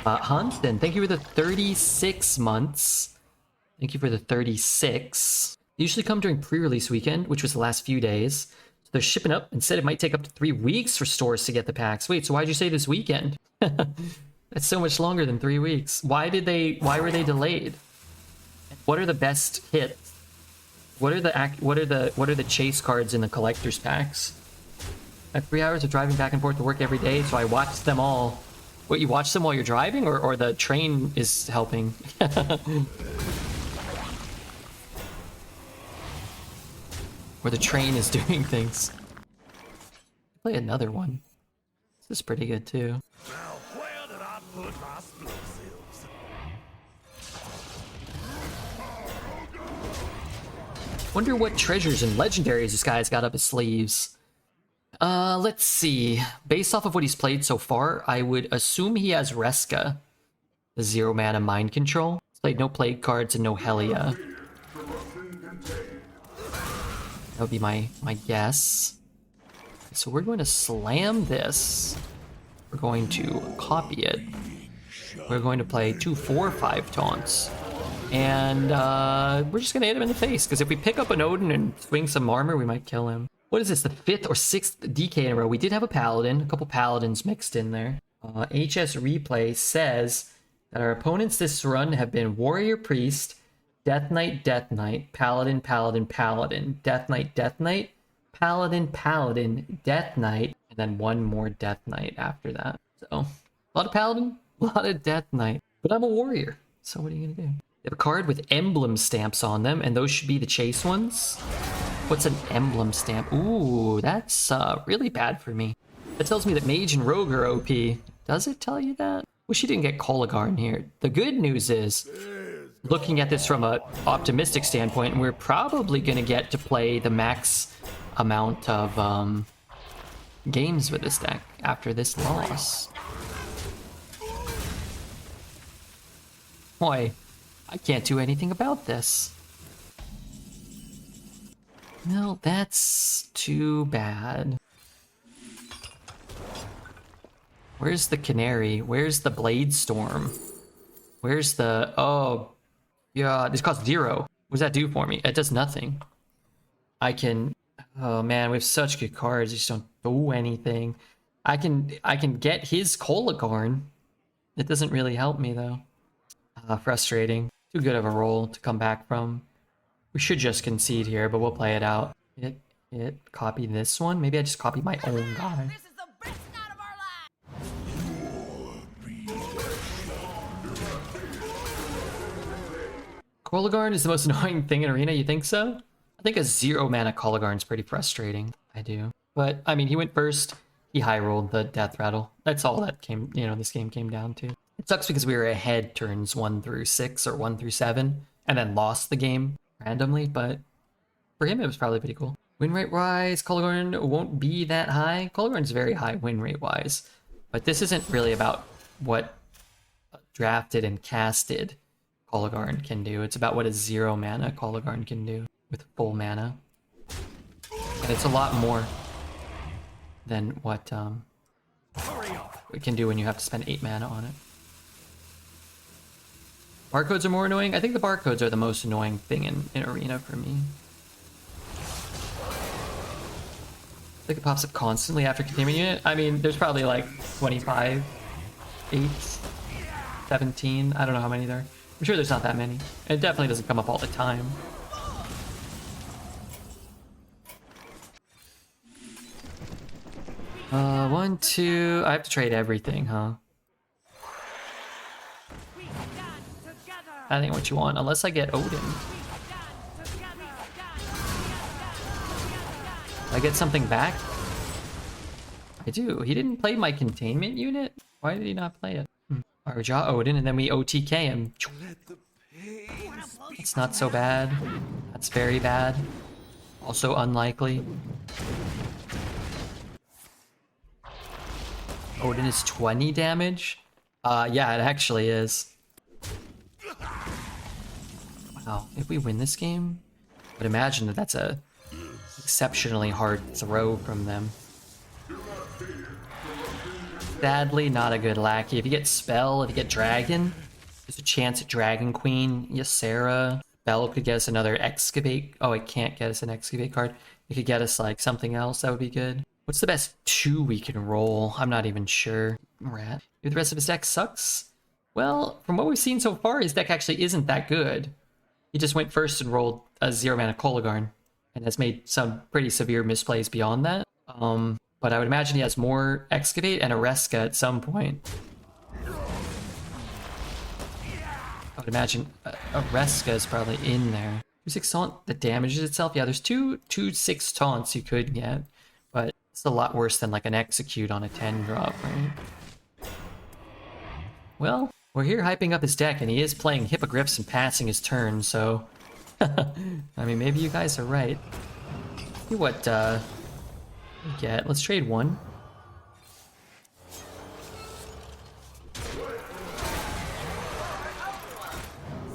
Hanston, thank you for the 36 months. Thank you for the 36. They usually come during pre-release weekend, which was the last few days. So they're shipping up. Instead, it might take up to 3 weeks for stores to get the packs. Wait, so why'd you say this weekend? That's so much longer than 3 weeks. Why were they delayed? What are the best hits? What are the chase cards in the collector's packs? I have 3 hours of driving back and forth to work every day, so I watched them all. What, you watch them while you're driving, or the train is helping? Or the train is doing things. Play another one. This is pretty good too. Now, where did I put my explosives? Wonder what treasures and legendaries this guy's got up his sleeves. Let's see. Based off of what he's played so far, I would assume he has Reska, the 0 mana mind control. He's played no plague cards and no Helia. That would be my guess. So we're going to slam this. We're going to copy it. We're going to play 2 4/5 taunts. And we're just going to hit him in the face, because if we pick up an Odin and swing some armor, we might kill him. What is this, the 5th or 6th DK in a row? We did have a Paladin, a couple Paladins mixed in there. HS Replay says that our opponents this run have been Warrior Priest, Death Knight, Death Knight, Paladin, Paladin, Paladin, Death Knight, Death Knight, Paladin, Paladin, Death Knight, and then one more Death Knight after that. So, a lot of Paladin, a lot of Death Knight. But I'm a Warrior, so what are you going to do? They have a card with emblem stamps on them, and those should be the chase ones. What's an emblem stamp? Ooh, that's really bad for me. That tells me that Mage and Rogue are OP. Does it tell you that? Wish you didn't get Kolagarn here. The good news is, looking at this from an optimistic standpoint, we're probably going to get to play the max amount of games with this deck after this loss. Boy, I can't do anything about this. Well, that's too bad. Where's the Canary? Where's the Blade Storm? Where's the... Oh, yeah, this costs 0. What does that do for me? It does nothing. I can... Oh man, we have such good cards. They just don't do anything. I can get his Kolagarn. It doesn't really help me though. Frustrating. Too good of a roll to come back from. We should just concede here, but we'll play it out. Copy this one. Maybe I just copy my own guy. This is the best night of our lives. Kolagarn is the most annoying thing in Arena, you think so? I think a 0 mana Kolagarn is pretty frustrating. I do. But, I mean, he went first. He high rolled the Death Rattle. That's all that this game came down to. It sucks because we were ahead turns 1 through 6 or 1 through 7 and then lost the game randomly, but for him it was probably pretty cool. Win rate wise, Kolagarn won't be that high. Kolagarn's very high win rate wise, but this isn't really about what drafted and casted Kolagarn can do. It's about what a 0 mana Kolagarn can do with full mana. And it's a lot more than what it can do when you have to spend 8 mana on it. Barcodes are more annoying? I think the barcodes are the most annoying thing in Arena for me. I think it pops up constantly after containment unit. I mean, there's probably like 25, 8, 17. I don't know how many there are. I'm sure there's not that many. It definitely doesn't come up all the time. One, two. I have to trade everything, huh? That ain't what you want, unless I get Odin. I get something back? I do. He didn't play my containment unit? Why did he not play it? Alright, we draw Odin, and then we OTK him. It's not so bad. That's very bad. Also unlikely. Odin is 20 damage? Yeah, it actually is. Wow, if we win this game, I would imagine that that's a exceptionally hard throw from them. Sadly, not a good lackey. If you get Spell, if you get Dragon, there's a chance at Dragon Queen. Ysera. Spell could get us another Excavate. Oh, it can't get us an Excavate card. It could get us like something else that would be good. What's the best 2 we can roll? I'm not even sure. Rat. If the rest of his deck sucks? Well, from what we've seen so far, his deck actually isn't that good. He just went first and rolled a 0-mana Kolagarn, and has made some pretty severe misplays beyond that. But I would imagine he has more Excavate and a Reska at some point. I would imagine a Reska is probably in there. 2/6 taunt that damages itself. Yeah, there's 2/6 taunts you could get, but it's a lot worse than like an Execute on a 10 drop, right? Well, we're here hyping up his deck, and he is playing Hippogriffs and passing his turn, so... I mean, maybe you guys are right. See what, we get. Let's trade one.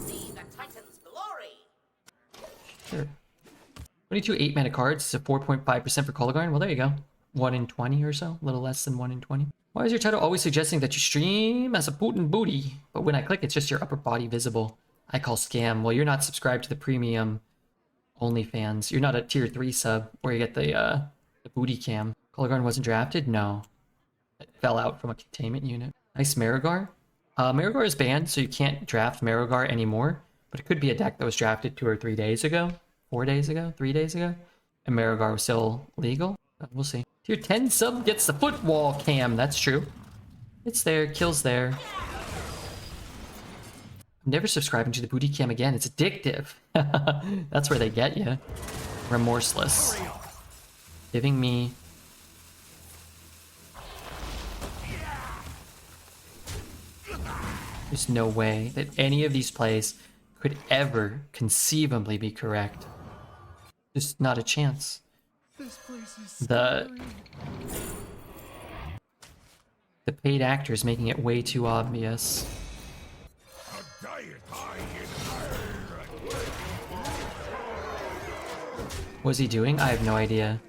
See the Titan's glory. Sure. 22 8-mana cards. It's a 4.5% for Kolagarn. Well, there you go. 1 in 20 or so. A little less than 1 in 20. Why is your title always suggesting that you stream as a Putin booty? But when I click, it's just your upper body visible. I call scam. Well, you're not subscribed to the premium OnlyFans. You're not a tier 3 sub where you get the booty cam. Kolagarn wasn't drafted? No. It fell out from a containment unit. Nice Marigar. Marigar is banned, so you can't draft Marigar anymore. But it could be a deck that was drafted 2 or 3 days ago. 4 days ago? 3 days ago? And Marigar was still legal? We'll see. Tier 10 sub gets the footwall cam. That's true. It's there. Kills there. I'm never subscribing to the booty cam again. It's addictive. That's where they get you. Remorseless. Giving me... There's no way that any of these plays could ever conceivably be correct. Just not a chance. The paid actor is making it way too obvious. What's he doing? I have no idea.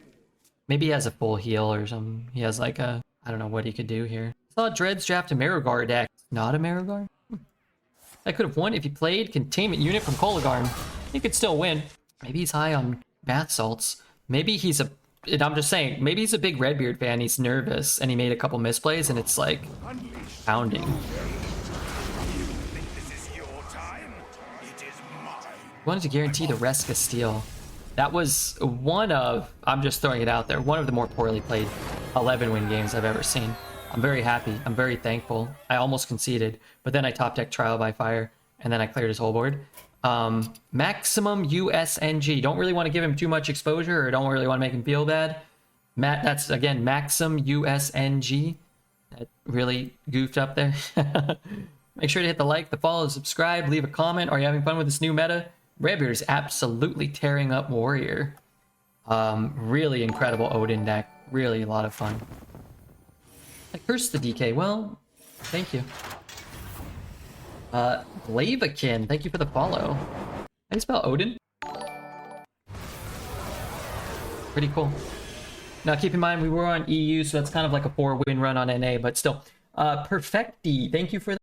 Maybe he has a full heal or something. He has like a... I don't know what he could do here. I saw Dreads draft a Marigar deck. Not a Marigar? I could have won if he played Containment Unit from Kolagarn. He could still win. Maybe he's high on bath salts. Maybe he's a... I'm just saying, maybe he's a big Redbeard fan. He's nervous and he made a couple misplays and it's like pounding. Wanted to guarantee the Reska steal. That was one of, I'm just throwing it out there, one of the more poorly played 11-win games I've ever seen. I'm very happy. I'm very thankful. I almost conceded, but then I top decked Trial by Fire and then I cleared his whole board. Maximum USNG. Don't really want to give him too much exposure or don't really want to make him feel bad. Matt, that's again, Maxim USNG. That really goofed up there. Make sure to hit the like, the follow, subscribe, leave a comment. Are you having fun with this new meta? Redbeard is absolutely tearing up Warrior. Really incredible Odin deck. Really a lot of fun. I cursed the DK. Well, thank you. Blaviken, thank you for the follow. How do you spell Odin? Pretty cool. Now keep in mind we were on EU, so that's kind of like a 4-win run on NA, but still. Perfecti, thank you for